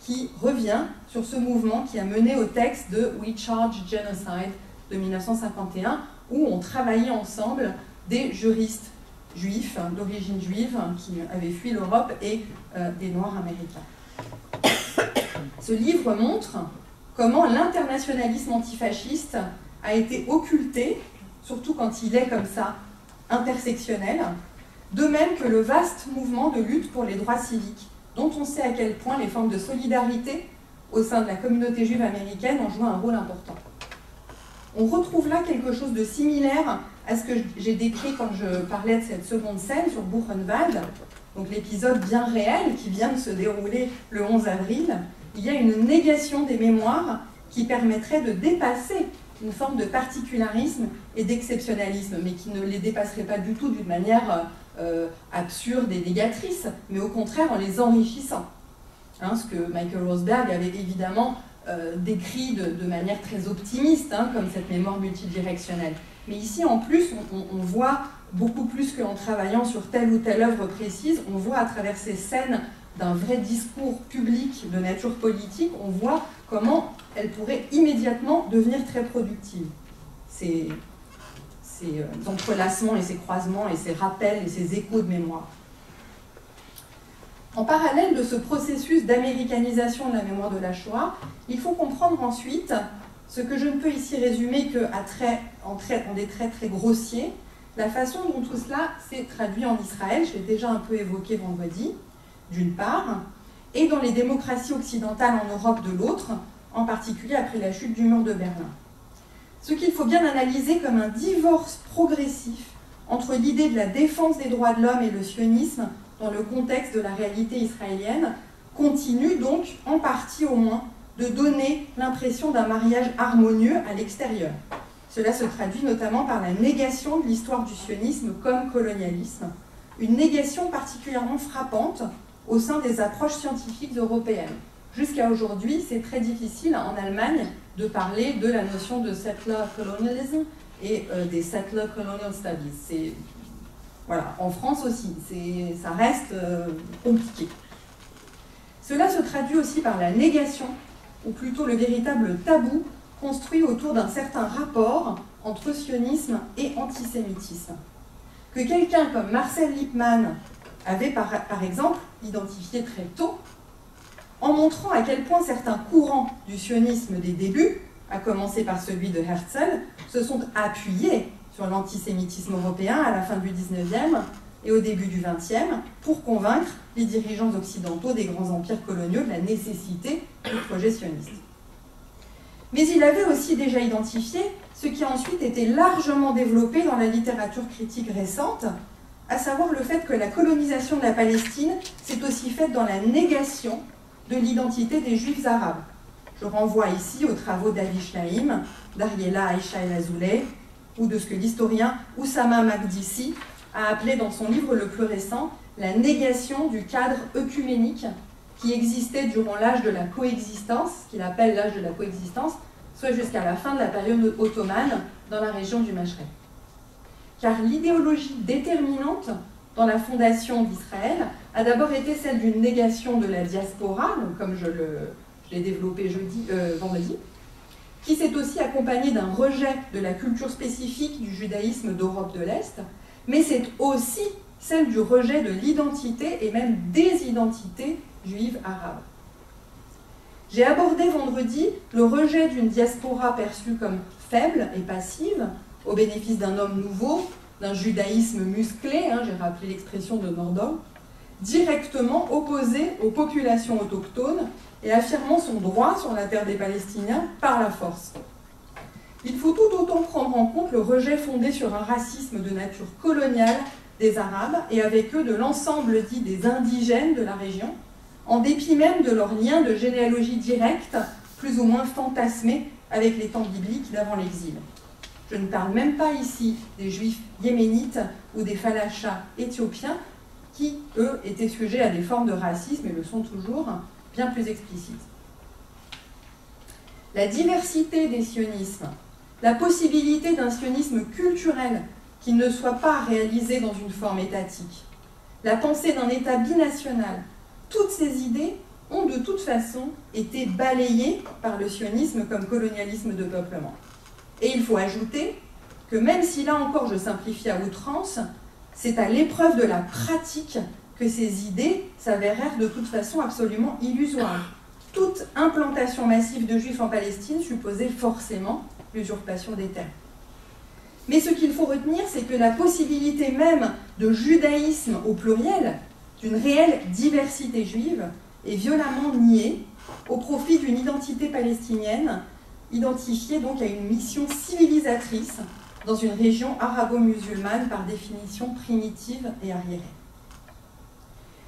qui revient sur ce mouvement qui a mené au texte de We Charge Genocide de 1951, où ont travaillé ensemble des juristes juifs, d'origine juive, qui avaient fui l'Europe et des Noirs américains. Ce livre montre comment l'internationalisme antifasciste a été occulté, surtout quand il est comme ça intersectionnel, de même que le vaste mouvement de lutte pour les droits civiques, dont on sait à quel point les formes de solidarité au sein de la communauté juive américaine ont joué un rôle important. On retrouve là quelque chose de similaire à ce que j'ai décrit quand je parlais de cette seconde scène sur Buchenwald, donc l'épisode bien réel qui vient de se dérouler le 11 avril. Il y a une négation des mémoires qui permettrait de dépasser une forme de particularisme et d'exceptionnalisme, mais qui ne les dépasserait pas du tout d'une manière absurde et négatrice, mais au contraire en les enrichissant. Hein, ce que Michael Rosberg avait évidemment décrit de manière très optimiste, hein, comme cette mémoire multidirectionnelle. Mais ici, en plus, on voit beaucoup plus qu'en travaillant sur telle ou telle œuvre précise, on voit à travers ces scènes d'un vrai discours public de nature politique, on voit comment elle pourrait immédiatement devenir très productive. Ces entrelacements et ces croisements et ces rappels et ces échos de mémoire. En parallèle de ce processus d'américanisation de la mémoire de la Shoah, il faut comprendre ensuite ce que je ne peux ici résumer qu'en des traits très grossiers, la façon dont tout cela s'est traduit en Israël, je l'ai déjà un peu évoqué vendredi, d'une part, et dans les démocraties occidentales en Europe de l'autre, en particulier après la chute du mur de Berlin. Ce qu'il faut bien analyser comme un divorce progressif entre l'idée de la défense des droits de l'homme et le sionisme dans le contexte de la réalité israélienne continue donc, en partie au moins, de donner l'impression d'un mariage harmonieux à l'extérieur. Cela se traduit notamment par la négation de l'histoire du sionisme comme colonialisme, une négation particulièrement frappante au sein des approches scientifiques européennes. Jusqu'à aujourd'hui, c'est très difficile en Allemagne de parler de la notion de settler colonialism et des settler colonial studies. Voilà, en France aussi, ça reste compliqué. Cela se traduit aussi par la négation, ou plutôt le véritable tabou, construit autour d'un certain rapport entre sionisme et antisémitisme. Que quelqu'un comme Marcel Lippmann avait par exemple identifié très tôt, en montrant à quel point certains courants du sionisme des débuts, à commencer par celui de Herzl, se sont appuyés sur l'antisémitisme européen à la fin du XIXe et au début du XXe pour convaincre les dirigeants occidentaux des grands empires coloniaux de la nécessité du projet sioniste. Mais il avait aussi déjà identifié ce qui a ensuite été largement développé dans la littérature critique récente, à savoir le fait que la colonisation de la Palestine s'est aussi faite dans la négation de l'identité des Juifs arabes. Je renvoie ici aux travaux d'Avi Shlaim, d'Ariela Aisha El Azoulay, ou de ce que l'historien Oussama Makdissi a appelé dans son livre le plus récent la négation du cadre œcuménique qui existait durant l'âge de la coexistence, qu'il appelle l'âge de la coexistence, soit jusqu'à la fin de la période ottomane dans la région du Mashrek. Car l'idéologie déterminante dans la fondation d'Israël a d'abord été celle d'une négation de la diaspora, donc comme je l'ai développé vendredi, qui s'est aussi accompagnée d'un rejet de la culture spécifique du judaïsme d'Europe de l'Est, mais c'est aussi celle du rejet de l'identité et même des identités juives arabes. J'ai abordé vendredi le rejet d'une diaspora perçue comme faible et passive, au bénéfice d'un homme nouveau, d'un judaïsme musclé, j'ai rappelé l'expression de Nordau, directement opposé aux populations autochtones et affirmant son droit sur la terre des Palestiniens par la force. Il faut tout autant prendre en compte le rejet fondé sur un racisme de nature coloniale des Arabes et avec eux de l'ensemble dit des indigènes de la région, en dépit même de leur lien de généalogie directe, plus ou moins fantasmé avec les temps bibliques d'avant l'exil. Je ne parle même pas ici des juifs yéménites ou des falachas éthiopiens qui, eux, étaient sujets à des formes de racisme et le sont toujours, bien plus explicites. La diversité des sionismes, la possibilité d'un sionisme culturel qui ne soit pas réalisé dans une forme étatique, la pensée d'un État binational, toutes ces idées ont de toute façon été balayées par le sionisme comme colonialisme de peuplement. Et il faut ajouter que même si là encore je simplifie à outrance, c'est à l'épreuve de la pratique que ces idées s'avérèrent de toute façon absolument illusoires. toute implantation massive de juifs en Palestine supposait forcément l'usurpation des terres. Mais ce qu'il faut retenir, c'est que la possibilité même de judaïsme au pluriel, d'une réelle diversité juive, est violemment niée au profit d'une identité palestinienne identifiée donc à une mission civilisatrice dans une région arabo-musulmane par définition primitive et arriérée.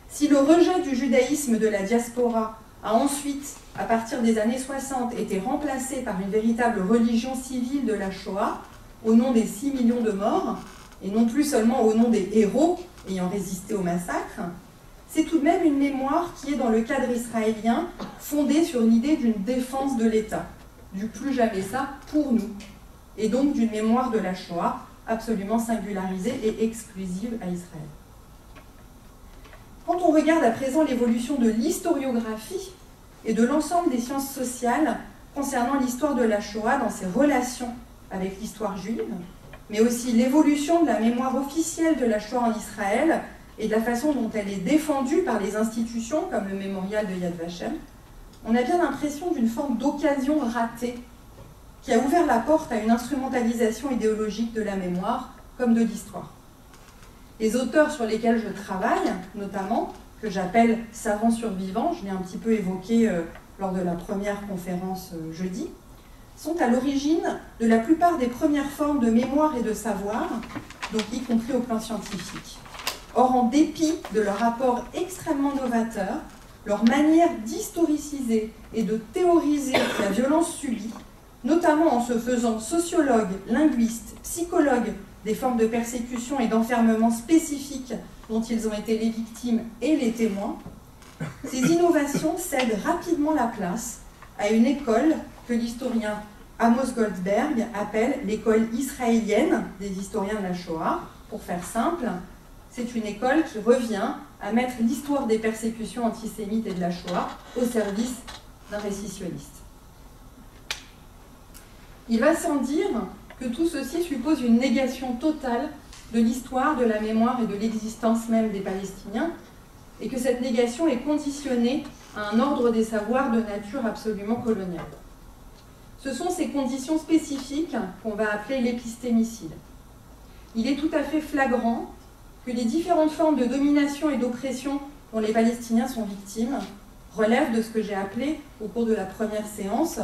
Si le rejet du judaïsme de la diaspora a ensuite, à partir des années 60, été remplacé par une véritable religion civile de la Shoah, au nom des 6 millions de morts, et non plus seulement au nom des héros ayant résisté au massacre, c'est tout de même une mémoire qui est, dans le cadre israélien, fondée sur l'idée d'une défense de l'État, du plus jamais ça pour nous, et donc d'une mémoire de la Shoah absolument singularisée et exclusive à Israël. Quand on regarde à présent l'évolution de l'historiographie et de l'ensemble des sciences sociales concernant l'histoire de la Shoah dans ses relations avec l'histoire juive, mais aussi l'évolution de la mémoire officielle de la Shoah en Israël et de la façon dont elle est défendue par les institutions comme le mémorial de Yad Vashem, on a bien l'impression d'une forme d'occasion ratée qui a ouvert la porte à une instrumentalisation idéologique de la mémoire comme de l'histoire. Les auteurs sur lesquels je travaille, notamment, que j'appelle savants survivants, je l'ai un petit peu évoqué lors de la première conférence jeudi, sont à l'origine de la plupart des premières formes de mémoire et de savoir, donc y compris au plan scientifique. Or, en dépit de leur apport extrêmement novateur, leur manière d'historiciser et de théoriser la violence subie, notamment en se faisant sociologue, linguiste, psychologue des formes de persécution et d'enfermement spécifiques dont ils ont été les victimes et les témoins, ces innovations cèdent rapidement la place à une école que l'historien Amos Goldberg appelle l'école israélienne des historiens de la Shoah. Pour faire simple, c'est une école qui revient à mettre l'histoire des persécutions antisémites et de la Shoah au service d'un récit sioniste. Il va sans dire que tout ceci suppose une négation totale de l'histoire, de la mémoire et de l'existence même des Palestiniens, et que cette négation est conditionnée à un ordre des savoirs de nature absolument coloniale. Ce sont ces conditions spécifiques qu'on va appeler l'épistémicide. Il est tout à fait flagrant que les différentes formes de domination et d'oppression dont les Palestiniens sont victimes relèvent de ce que j'ai appelé, au cours de la première séance,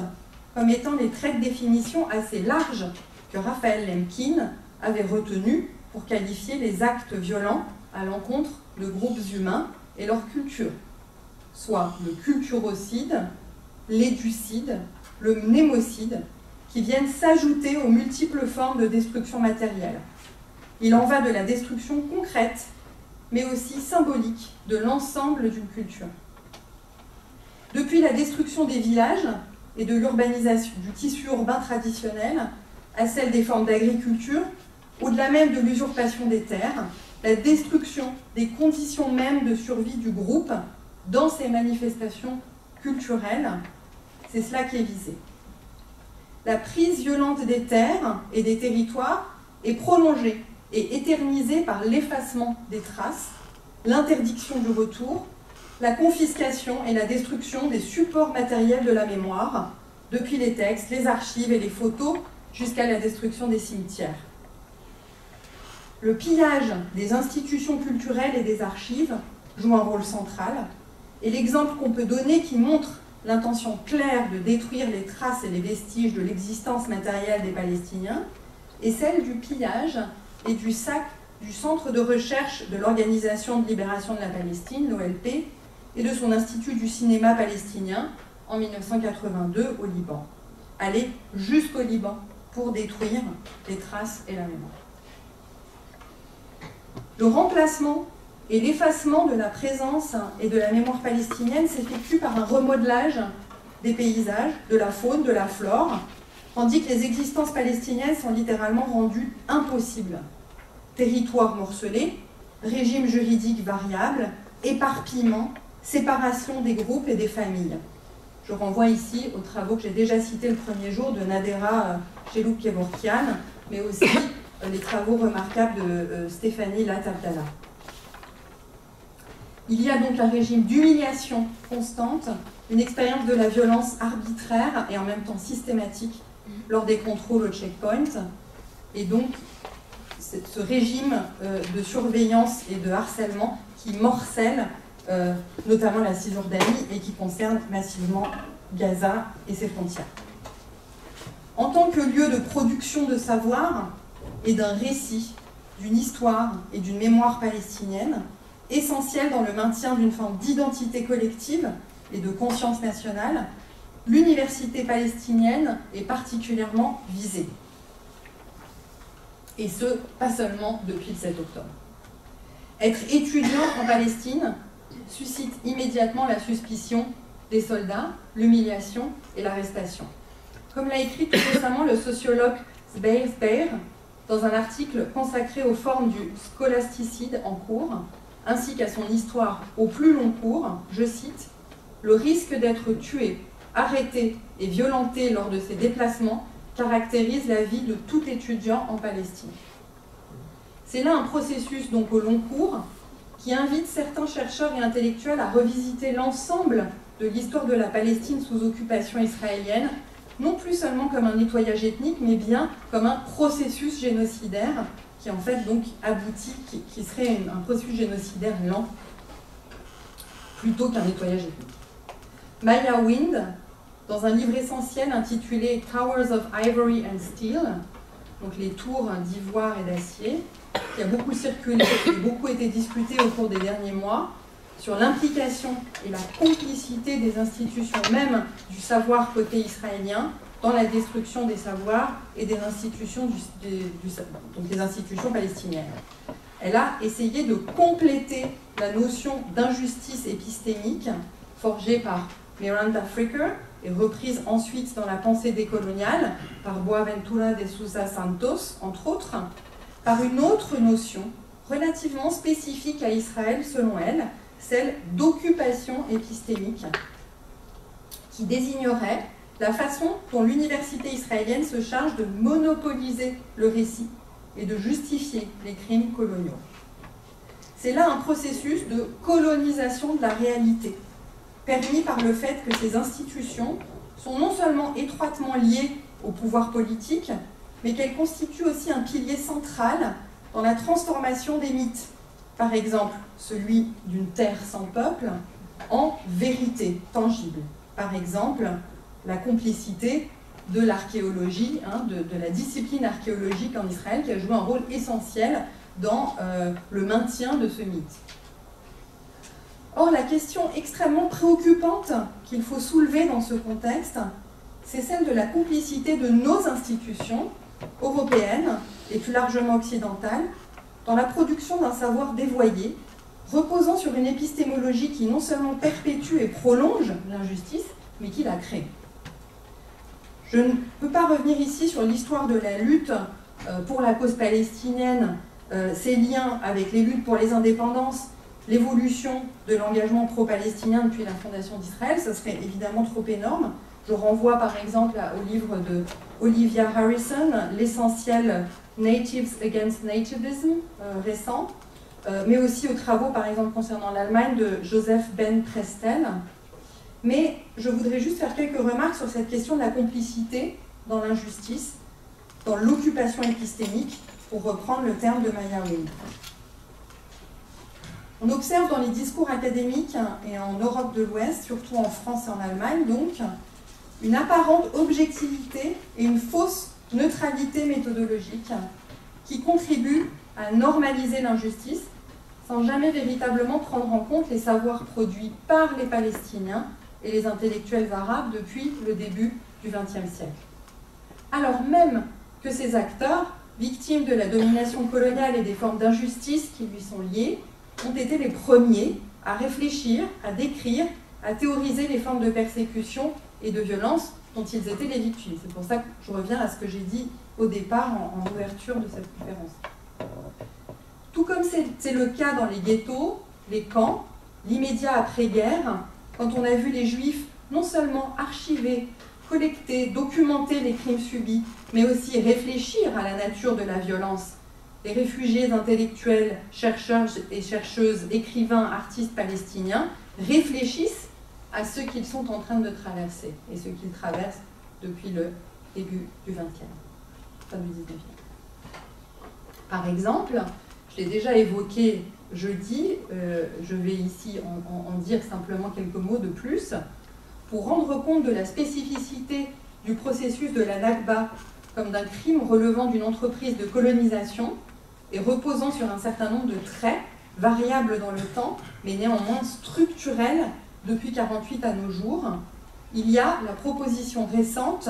comme étant les traits de définition assez larges que Raphaël Lemkin avait retenus pour qualifier les actes violents à l'encontre de groupes humains et leur culture, soit le culturocide, l'éducide, le mnémocide, qui viennent s'ajouter aux multiples formes de destruction matérielle. Il en va de la destruction concrète, mais aussi symbolique de l'ensemble d'une culture. Depuis la destruction des villages et de l'urbanisation du tissu urbain traditionnel à celle des formes d'agriculture, au-delà même de l'usurpation des terres, la destruction des conditions mêmes de survie du groupe dans ces manifestations culturelles, c'est cela qui est visé. La prise violente des terres et des territoires est prolongée et éternisée par l'effacement des traces, l'interdiction du retour, la confiscation et la destruction des supports matériels de la mémoire, depuis les textes, les archives et les photos, jusqu'à la destruction des cimetières. Le pillage des institutions culturelles et des archives joue un rôle central, et l'exemple qu'on peut donner qui montre l'intention claire de détruire les traces et les vestiges de l'existence matérielle des Palestiniens est celle du pillage et du sac du Centre de recherche de l'Organisation de libération de la Palestine, l'OLP, et de son Institut du cinéma palestinien en 1982 au Liban. Aller jusqu'au Liban pour détruire les traces et la mémoire. Le remplacement et l'effacement de la présence et de la mémoire palestinienne s'effectue par un remodelage des paysages, de la faune, de la flore, tandis que les existences palestiniennes sont littéralement rendues impossibles. Territoires morcelés, régime juridique variable, éparpillement, séparation des groupes et des familles. Je renvoie ici aux travaux que j'ai déjà cités le premier jour de Nadera Gelouk-Kevorkian, mais aussi les travaux remarquables de Stéphanie Latabdallah. Il y a donc un régime d'humiliation constante, une expérience de la violence arbitraire et en même temps systématique lors des contrôles au checkpoint. Et donc, ce régime de surveillance et de harcèlement qui morcelle notamment la Cisjordanie et qui concerne massivement Gaza et ses frontières. En tant que lieu de production de savoir et d'un récit, d'une histoire et d'une mémoire palestinienne, essentielle dans le maintien d'une forme d'identité collective et de conscience nationale, l'université palestinienne est particulièrement visée. Et ce, pas seulement depuis le 7 octobre. Être étudiant en Palestine suscite immédiatement la suspicion des soldats, l'humiliation et l'arrestation. Comme l'a écrit tout récemment le sociologue Zbeir Zbeir dans un article consacré aux formes du scolasticide en cours, ainsi qu'à son histoire au plus long cours, je cite, « Le risque d'être tué, arrêté et violenté lors de ces déplacements caractérise la vie de tout étudiant en Palestine. » C'est là un processus donc au long cours qui invite certains chercheurs et intellectuels à revisiter l'ensemble de l'histoire de la Palestine sous occupation israélienne, non plus seulement comme un nettoyage ethnique, mais bien comme un processus génocidaire qui en fait donc aboutit, qui serait un processus génocidaire lent, plutôt qu'un nettoyage ethnique. Maya Wind, dans un livre essentiel intitulé Towers of Ivory and Steel, donc les tours d'ivoire et d'acier, qui a beaucoup circulé et beaucoup été discuté au cours des derniers mois, sur l'implication et la complicité des institutions même du savoir côté israélien dans la destruction des savoirs et des institutions, donc des institutions palestiniennes. Elle a essayé de compléter la notion d'injustice épistémique forgée par Miranda Fricker et reprise ensuite dans la pensée décoloniale par Boaventura de Sousa Santos, entre autres, par une autre notion relativement spécifique à Israël selon elle, celle d'occupation épistémique, qui désignerait la façon dont l'université israélienne se charge de monopoliser le récit et de justifier les crimes coloniaux. C'est là un processus de colonisation de la réalité, permis par le fait que ces institutions sont non seulement étroitement liées au pouvoir politique, mais qu'elles constituent aussi un pilier central dans la transformation des mythes. Par exemple, celui d'une terre sans peuple en vérité tangible. Par exemple, la complicité de l'archéologie, de la discipline archéologique en Israël, qui a joué un rôle essentiel dans le maintien de ce mythe. Or, la question extrêmement préoccupante qu'il faut soulever dans ce contexte, c'est celle de la complicité de nos institutions européennes et plus largement occidentales dans la production d'un savoir dévoyé, reposant sur une épistémologie qui non seulement perpétue et prolonge l'injustice, mais qui la crée. Je ne peux pas revenir ici sur l'histoire de la lutte pour la cause palestinienne, ses liens avec les luttes pour les indépendances, l'évolution de l'engagement pro-palestinien depuis la fondation d'Israël, ça serait évidemment trop énorme. Je renvoie par exemple au livre de Olivia Harrison, L'essentiel Natives Against Nativism, récent, mais aussi aux travaux par exemple concernant l'Allemagne de Joseph Ben Prestel. Mais je voudrais juste faire quelques remarques sur cette question de la complicité dans l'injustice, dans l'occupation épistémique, pour reprendre le terme de Maya Wind. On observe dans les discours académiques et en Europe de l'Ouest, surtout en France et en Allemagne, donc, une apparente objectivité et une fausse neutralité méthodologique qui contribuent à normaliser l'injustice sans jamais véritablement prendre en compte les savoirs produits par les Palestiniens et les intellectuels arabes depuis le début du XXe siècle. Alors même que ces acteurs, victimes de la domination coloniale et des formes d'injustice qui lui sont liées, ont été les premiers à réfléchir, à décrire, à théoriser les formes de persécution et de violence dont ils étaient les victimes. C'est pour ça que je reviens à ce que j'ai dit au départ en ouverture de cette conférence. Tout comme c'est le cas dans les ghettos, les camps, l'immédiat après-guerre, quand on a vu les Juifs non seulement archiver, collecter, documenter les crimes subis, mais aussi réfléchir à la nature de la violence. Les réfugiés intellectuels, chercheurs et chercheuses, écrivains, artistes palestiniens réfléchissent à ce qu'ils sont en train de traverser et ce qu'ils traversent depuis le début du XXe, fin du XIXe. Par exemple, je l'ai déjà évoqué jeudi, je vais ici en dire simplement quelques mots de plus, pour rendre compte de la spécificité du processus de la Nakba comme d'un crime relevant d'une entreprise de colonisation et reposant sur un certain nombre de traits, variables dans le temps, mais néanmoins structurels depuis 1948 à nos jours. Il y a la proposition récente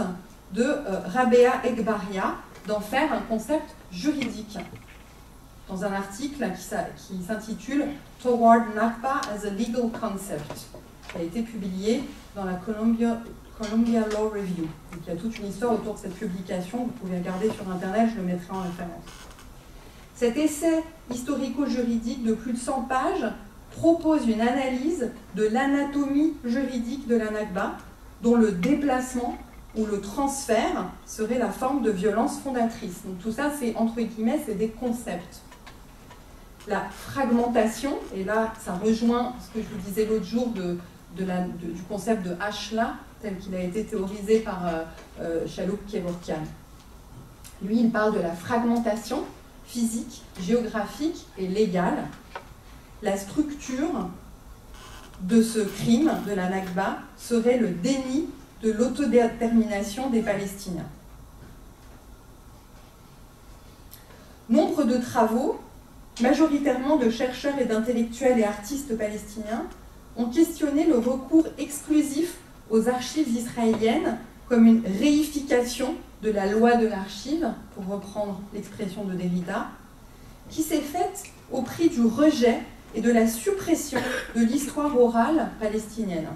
de Rabea Egbaria d'en faire un concept juridique, dans un article qui s'intitule « Toward Nakba as a Legal Concept », qui a été publié dans la Columbia Law Review. Donc, il y a toute une histoire autour de cette publication, vous pouvez regarder sur Internet, je le mettrai en référence. Cet essai historico-juridique de plus de 100 pages propose une analyse de l'anatomie juridique de la Nakba, dont le déplacement ou le transfert serait la forme de violence fondatrice. Donc tout ça, c'est entre guillemets, c'est des concepts. La fragmentation, et là, ça rejoint ce que je vous disais l'autre jour du concept de Ashla, tel qu'il a été théorisé par Chaluk-Kevorkian. Lui, il parle de la fragmentation physique, géographique et légale. La structure de ce crime, de la Nakba, serait le déni de l'autodétermination des Palestiniens. Nombre de travaux, majoritairement de chercheurs et d'intellectuels et artistes palestiniens, ont questionné le recours exclusif aux archives israéliennes comme une réification de la loi de l'archive, pour reprendre l'expression de Derrida, qui s'est faite au prix du rejet et de la suppression de l'histoire orale palestinienne.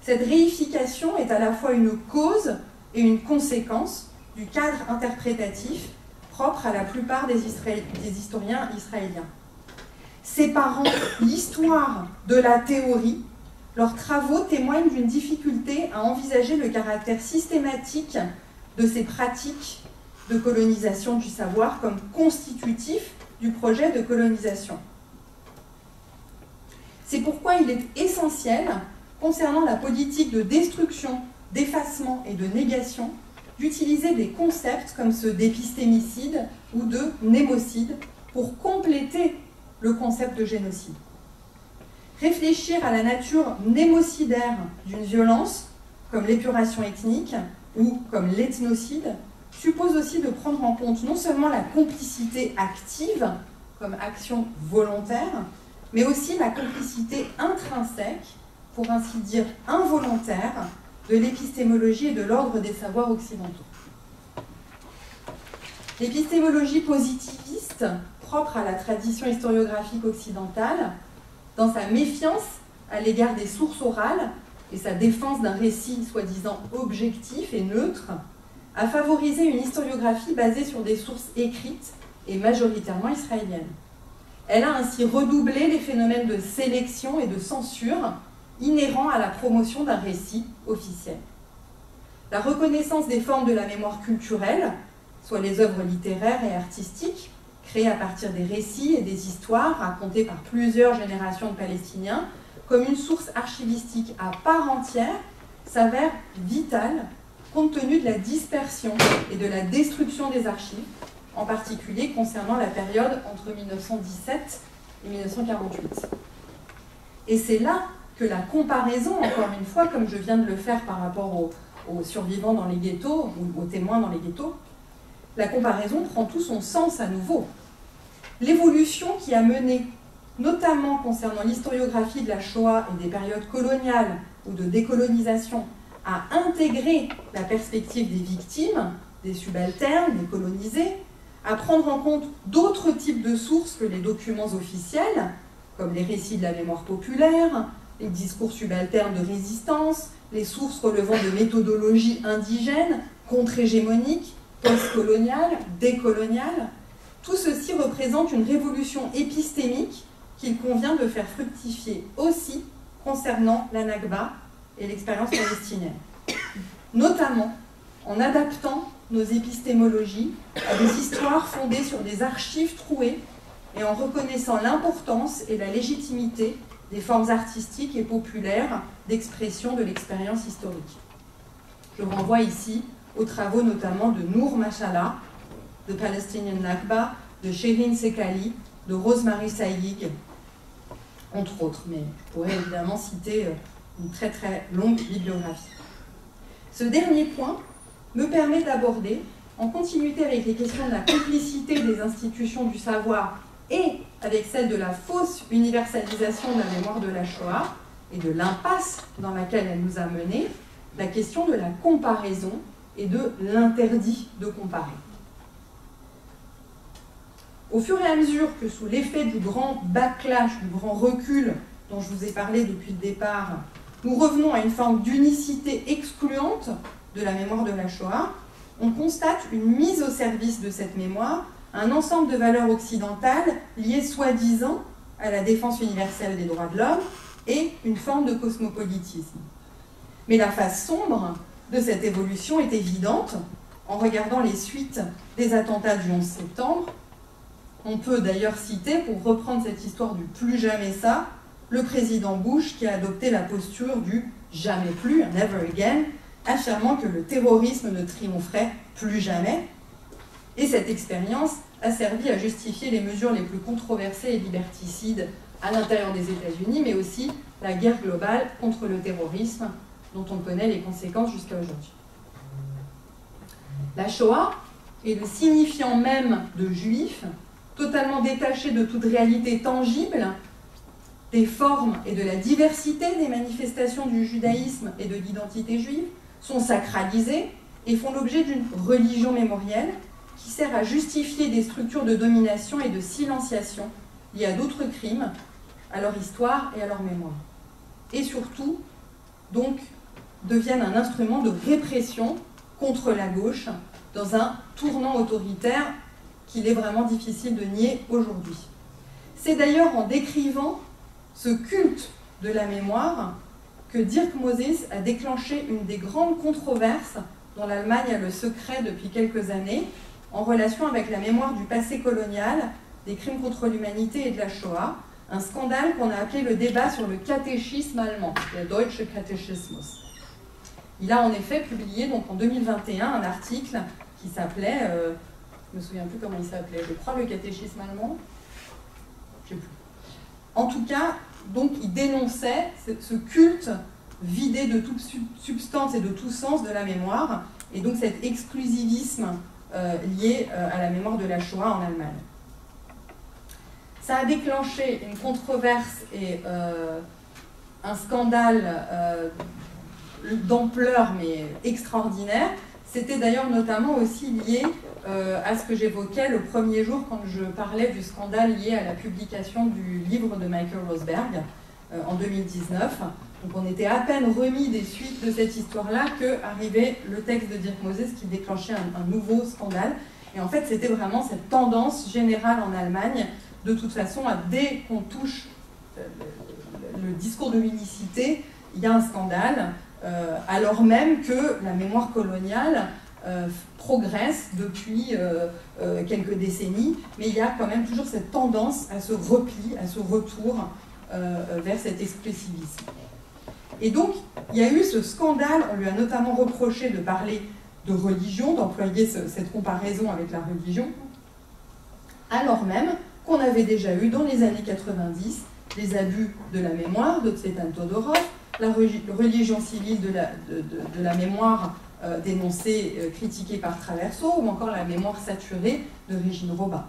Cette réification est à la fois une cause et une conséquence du cadre interprétatif propre à la plupart des historiens israéliens. Séparant l'histoire de la théorie, leurs travaux témoignent d'une difficulté à envisager le caractère systématique de ces pratiques de colonisation du savoir comme constitutif du projet de colonisation. C'est pourquoi il est essentiel, concernant la politique de destruction, d'effacement et de négation, d'utiliser des concepts comme ceux d'épistémicide ou de mnémocide pour compléter le concept de génocide. Réfléchir à la nature mnémocidaire d'une violence, comme l'épuration ethnique ou comme l'ethnocide, suppose aussi de prendre en compte non seulement la complicité active, comme action volontaire, mais aussi la complicité intrinsèque, pour ainsi dire involontaire, de l'épistémologie et de l'ordre des savoirs occidentaux. L'épistémologie positiviste, propre à la tradition historiographique occidentale, dans sa méfiance à l'égard des sources orales et sa défense d'un récit soi-disant objectif et neutre, a favorisé une historiographie basée sur des sources écrites et majoritairement israéliennes. Elle a ainsi redoublé les phénomènes de sélection et de censure inhérents à la promotion d'un récit officiel. La reconnaissance des formes de la mémoire culturelle, soit les œuvres littéraires et artistiques, créées à partir des récits et des histoires racontées par plusieurs générations de Palestiniens, comme une source archivistique à part entière, s'avère vitale compte tenu de la dispersion et de la destruction des archives, en particulier concernant la période entre 1917 et 1948. Et c'est là que la comparaison, encore une fois, comme je viens de le faire par rapport aux survivants dans les ghettos, ou aux témoins dans les ghettos, la comparaison prend tout son sens à nouveau. L'évolution qui a mené, notamment concernant l'historiographie de la Shoah et des périodes coloniales ou de décolonisation, à intégrer la perspective des victimes, des subalternes, des colonisés, à prendre en compte d'autres types de sources que les documents officiels, comme les récits de la mémoire populaire, les discours subalternes de résistance, les sources relevant de méthodologies indigènes, contre-hégémoniques, post-coloniales, décoloniales. Tout ceci représente une révolution épistémique qu'il convient de faire fructifier aussi concernant la Nakba et l'expérience palestinienne, notamment en adaptant nos épistémologies à des histoires fondées sur des archives trouées et en reconnaissant l'importance et la légitimité des formes artistiques et populaires d'expression de l'expérience historique. Je renvoie ici aux travaux notamment de Nour Machala, de Palestinian Nakba, de Shirin Sekali, de Rosemary Sayigh, entre autres, mais je pourrais évidemment citer une très très longue bibliographie. Ce dernier point me permet d'aborder, en continuité avec les questions de la complicité des institutions du savoir et avec celle de la fausse universalisation de la mémoire de la Shoah et de l'impasse dans laquelle elle nous a menés, la question de la comparaison et de l'interdit de comparer. Au fur et à mesure que, sous l'effet du grand backlash, du grand recul dont je vous ai parlé depuis le départ, nous revenons à une forme d'unicité excluante de la mémoire de la Shoah, on constate une mise au service de cette mémoire, un ensemble de valeurs occidentales liées soi-disant à la défense universelle des droits de l'homme et une forme de cosmopolitisme. Mais la face sombre de cette évolution est évidente en regardant les suites des attentats du 11 septembre. On peut d'ailleurs citer, pour reprendre cette histoire du plus jamais ça, le président Bush qui a adopté la posture du jamais plus, never again, affirmant que le terrorisme ne triompherait plus jamais. Et cette expérience a servi à justifier les mesures les plus controversées et liberticides à l'intérieur des États-Unis, mais aussi la guerre globale contre le terrorisme, dont on connaît les conséquences jusqu'à aujourd'hui. La Shoah est le signifiant même de juif, totalement détaché de toute réalité tangible, des formes et de la diversité des manifestations du judaïsme et de l'identité juive, sont sacralisées et font l'objet d'une religion mémorielle qui sert à justifier des structures de domination et de silenciation liées à d'autres crimes, à leur histoire et à leur mémoire. Et surtout, donc, deviennent un instrument de répression contre la gauche dans un tournant autoritaire qu'il est vraiment difficile de nier aujourd'hui. C'est d'ailleurs en décrivant ce culte de la mémoire que Dirk Moses a déclenché une des grandes controverses dont l'Allemagne a le secret depuis quelques années, en relation avec la mémoire du passé colonial, des crimes contre l'humanité et de la Shoah, un scandale qu'on a appelé le débat sur le catéchisme allemand, le Deutsche Katechismus. Il a en effet publié donc en 2021 un article qui s'appelait, je ne me souviens plus comment il s'appelait, je crois le catéchisme allemand, je ne sais plus. En tout cas, donc il dénonçait ce culte vidé de toute substance et de tout sens de la mémoire, et donc cet exclusivisme lié à la mémoire de la Shoah en Allemagne. Ça a déclenché une controverse et un scandale d'ampleur mais extraordinaire. C'était d'ailleurs notamment aussi lié à ce que j'évoquais le premier jour quand je parlais du scandale lié à la publication du livre de Michael Rosberg en 2019. Donc on était à peine remis des suites de cette histoire-là qu'arrivait le texte de Dirk Moses qui déclenchait un nouveau scandale. Et en fait, c'était vraiment cette tendance générale en Allemagne, de toute façon, dès qu'on touche le discours de l'unicité, il y a un scandale, alors même que la mémoire coloniale progresse depuis quelques décennies, mais il y a quand même toujours cette tendance à ce repli, à ce retour vers cet exclusivisme. Et donc, il y a eu ce scandale, on lui a notamment reproché de parler de religion, d'employer cette comparaison avec la religion, alors même qu'on avait déjà eu dans les années 90 les abus de la mémoire de Tzvetan Todorov, la religion civile de la mémoire dénoncée, critiquée par Traverso, ou encore la mémoire saturée de Régine Robin.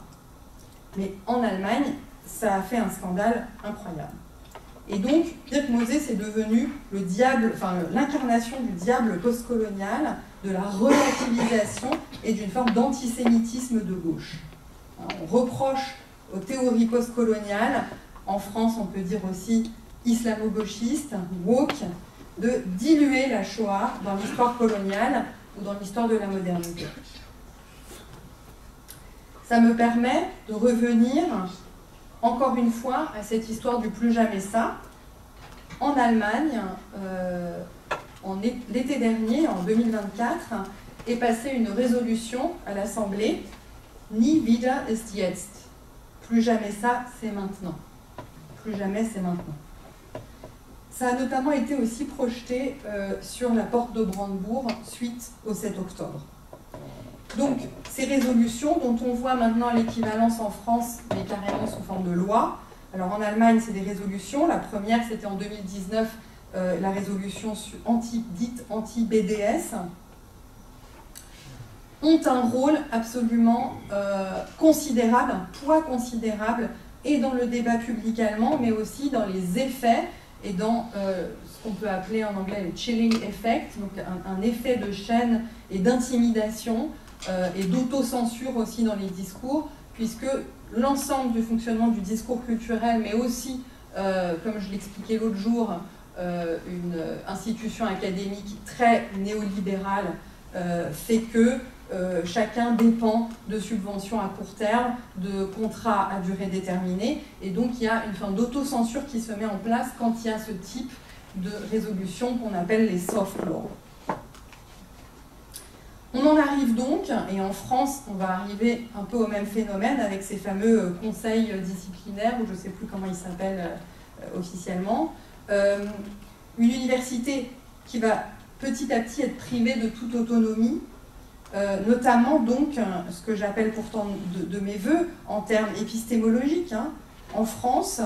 Mais en Allemagne, ça a fait un scandale incroyable. Et donc, Dirk Moses est devenu le diable, enfin l'incarnation du diable postcolonial, de la relativisation et d'une forme d'antisémitisme de gauche. On reproche aux théories postcoloniales, en France on peut dire aussi islamo-gauchiste, woke, de diluer la Shoah dans l'histoire coloniale ou dans l'histoire de la modernité. Ça me permet de revenir encore une fois à cette histoire du plus jamais ça. En Allemagne, l'été dernier, en 2024, est passée une résolution à l'Assemblée « Nie wieder ist jetzt ». Plus jamais ça, c'est maintenant. Plus jamais, c'est maintenant. Ça a notamment été aussi projeté sur la porte de Brandebourg suite au 7 octobre. Donc, ces résolutions dont on voit maintenant l'équivalence en France, mais carrément sous forme de loi. Alors en Allemagne, c'est des résolutions. La première, c'était en 2019, la résolution dite anti-BDS, ont un rôle absolument considérable, un poids considérable, et dans le débat public allemand, mais aussi dans les effets et dans ce qu'on peut appeler en anglais le chilling effect, donc un effet de chaîne et d'intimidation et d'autocensure aussi dans les discours, puisque l'ensemble du fonctionnement du discours culturel, mais aussi, comme je l'expliquais l'autre jour, une institution académique très néolibérale fait que chacun dépend de subventions à court terme, de contrats à durée déterminée, et donc il y a une forme d'autocensure qui se met en place quand il y a ce type de résolution qu'on appelle les soft laws. On en arrive donc, et en France, on va arriver un peu au même phénomène avec ces fameux conseils disciplinaires, ou je ne sais plus comment ils s'appellent officiellement. Une université qui va petit à petit être privée de toute autonomie, notamment donc ce que j'appelle pourtant de mes voeux en termes épistémologiques. En France,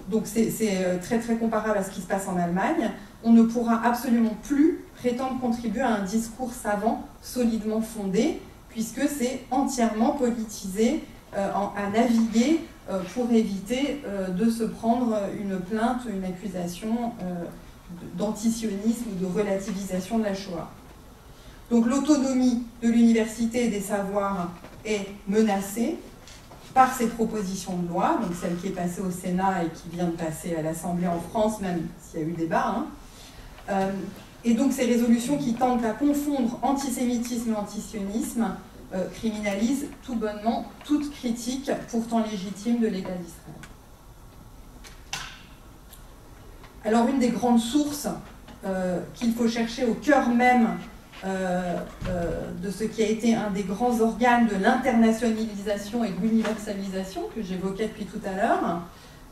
donc c'est très très comparable à ce qui se passe en Allemagne, on ne pourra absolument plus prétendre contribuer à un discours savant solidement fondé, puisque c'est entièrement politisé, à naviguer pour éviter de se prendre une plainte, une accusation d'antisionisme ou de relativisation de la Shoah. Donc l'autonomie de l'université et des savoirs est menacée par ces propositions de loi, donc celle qui est passée au Sénat et qui vient de passer à l'Assemblée en France, même s'il y a eu débat. Et donc ces résolutions qui tentent à confondre antisémitisme et antisionisme criminalisent tout bonnement toute critique pourtant légitime de l'État d'Israël. Alors une des grandes sources qu'il faut chercher au cœur même de ce qui a été un des grands organes de l'internationalisation et de l'universalisation que j'évoquais depuis tout à l'heure.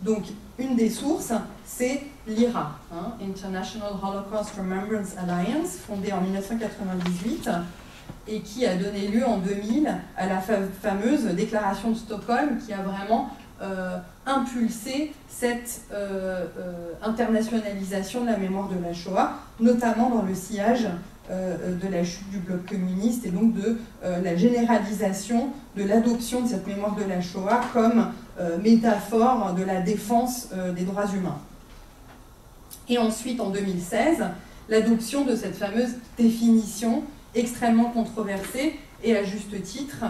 Donc, une des sources, c'est l'IRA, International Holocaust Remembrance Alliance, fondée en 1998 et qui a donné lieu en 2000 à la fameuse déclaration de Stockholm qui a vraiment impulsé cette internationalisation de la mémoire de la Shoah, notamment dans le sillage de la chute du bloc communiste et donc de la généralisation de l'adoption de cette mémoire de la Shoah comme métaphore de la défense des droits humains. Et ensuite, en 2016, l'adoption de cette fameuse définition extrêmement controversée et à juste titre,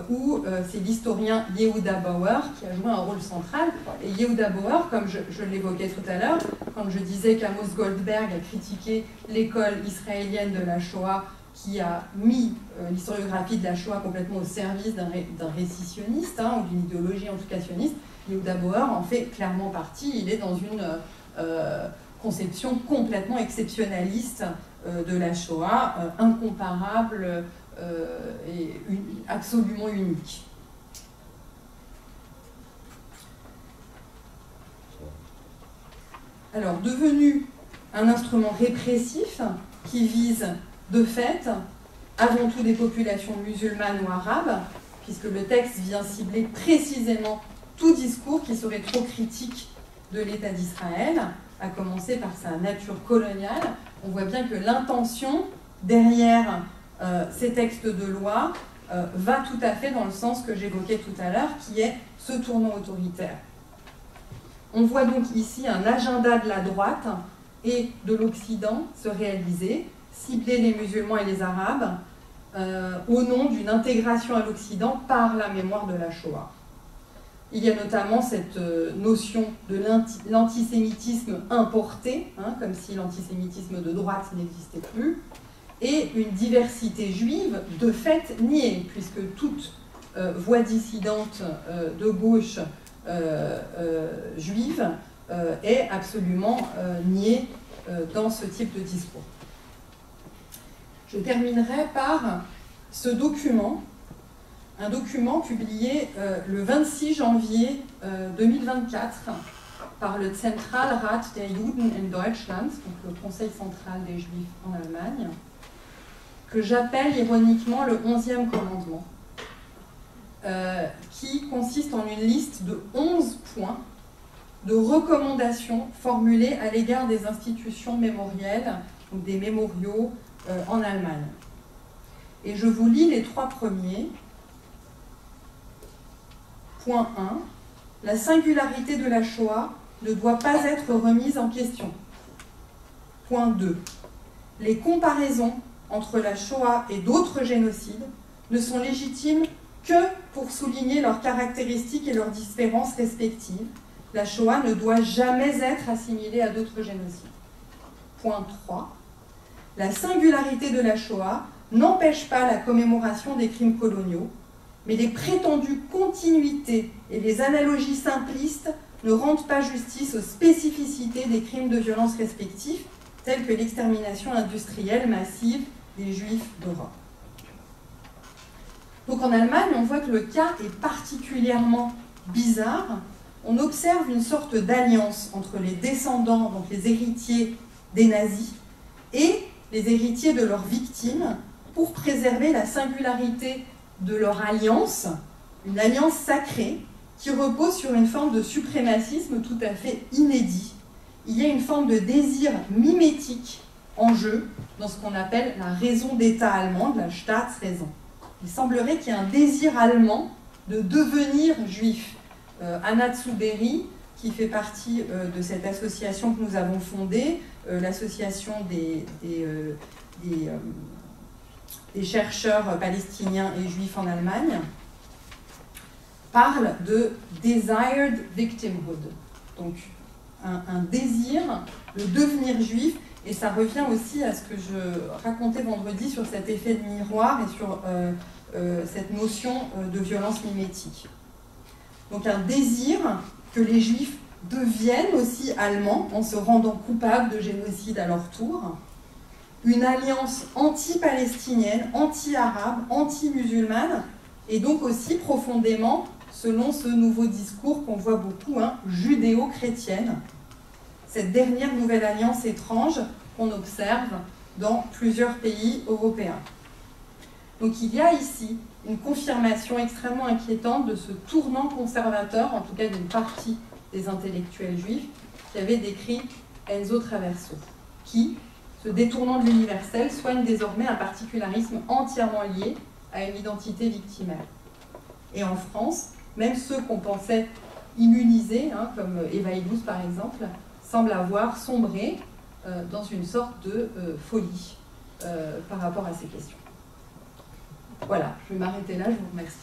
où c'est l'historien Yehuda Bauer qui a joué un rôle central. Et Yehuda Bauer, comme je l'évoquais tout à l'heure, quand je disais qu'Amos Goldberg a critiqué l'école israélienne de la Shoah, qui a mis l'historiographie de la Shoah complètement au service d'un récit sioniste, ou d'une idéologie en tout cas sioniste, Yehuda Bauer en fait clairement partie. Il est dans une conception complètement exceptionnaliste de la Shoah, incomparable et absolument unique. Alors, devenu un instrument répressif qui vise de fait avant tout des populations musulmanes ou arabes, puisque le texte vient cibler précisément tout discours qui serait trop critique de l'État d'Israël, à commencer par sa nature coloniale, on voit bien que l'intention derrière ces textes de loi va tout à fait dans le sens que j'évoquais tout à l'heure, qui est ce tournant autoritaire. On voit donc ici un agenda de la droite et de l'Occident se réaliser, cibler les musulmans et les arabes au nom d'une intégration à l'Occident par la mémoire de la Shoah. Il y a notamment cette notion de l'antisémitisme importé, comme si l'antisémitisme de droite n'existait plus, et une diversité juive de fait niée, puisque toute voix dissidente de gauche juive est absolument niée dans ce type de discours. Je terminerai par ce document, un document publié le 26 janvier 2024 par le Zentralrat der Juden in Deutschland, donc le Conseil central des Juifs en Allemagne, que j'appelle ironiquement le 11e commandement, qui consiste en une liste de 11 points de recommandations formulées à l'égard des institutions mémorielles, donc des mémoriaux en Allemagne. Et je vous lis les 3 premiers. Point 1. La singularité de la Shoah ne doit pas être remise en question. Point 2. Les comparaisons entre la Shoah et d'autres génocides ne sont légitimes que pour souligner leurs caractéristiques et leurs différences respectives. La Shoah ne doit jamais être assimilée à d'autres génocides. Point 3. La singularité de la Shoah n'empêche pas la commémoration des crimes coloniaux, mais les prétendues continuités et les analogies simplistes ne rendent pas justice aux spécificités des crimes de violence respectifs, tels que l'extermination industrielle massive des Juifs d'Europe. Donc en Allemagne, on voit que le cas est particulièrement bizarre. On observe une sorte d'alliance entre les descendants, donc les héritiers des nazis, et les héritiers de leurs victimes, pour préserver la singularité de leur alliance, une alliance sacrée qui repose sur une forme de suprémacisme tout à fait inédit. Il y a une forme de désir mimétique en jeu dans ce qu'on appelle la raison d'État allemande, la Staatsräson. Il semblerait qu'il y ait un désir allemand de devenir juif. Anna Zuberi, qui fait partie de cette association que nous avons fondée, l'association des chercheurs palestiniens et juifs en Allemagne, parle de desired victimhood, donc un désir de devenir juif, et ça revient aussi à ce que je racontais vendredi sur cet effet de miroir et sur cette notion de violence mimétique. Donc un désir que les juifs deviennent aussi allemands en se rendant coupables de génocide à leur tour, une alliance anti-palestinienne, anti-arabe, anti-musulmane, et donc aussi profondément, selon ce nouveau discours qu'on voit beaucoup, judéo-chrétienne, cette dernière nouvelle alliance étrange qu'on observe dans plusieurs pays européens. Donc il y a ici une confirmation extrêmement inquiétante de ce tournant conservateur, en tout cas d'une partie des intellectuels juifs, qui avait décrit Enzo Traverso, qui, se détournant de l'universel, soigne désormais un particularisme entièrement lié à une identité victimaire. Et en France, même ceux qu'on pensait immunisés, comme Eva Illouz par exemple, semblent avoir sombré dans une sorte de folie par rapport à ces questions. Voilà, je vais m'arrêter là, je vous remercie.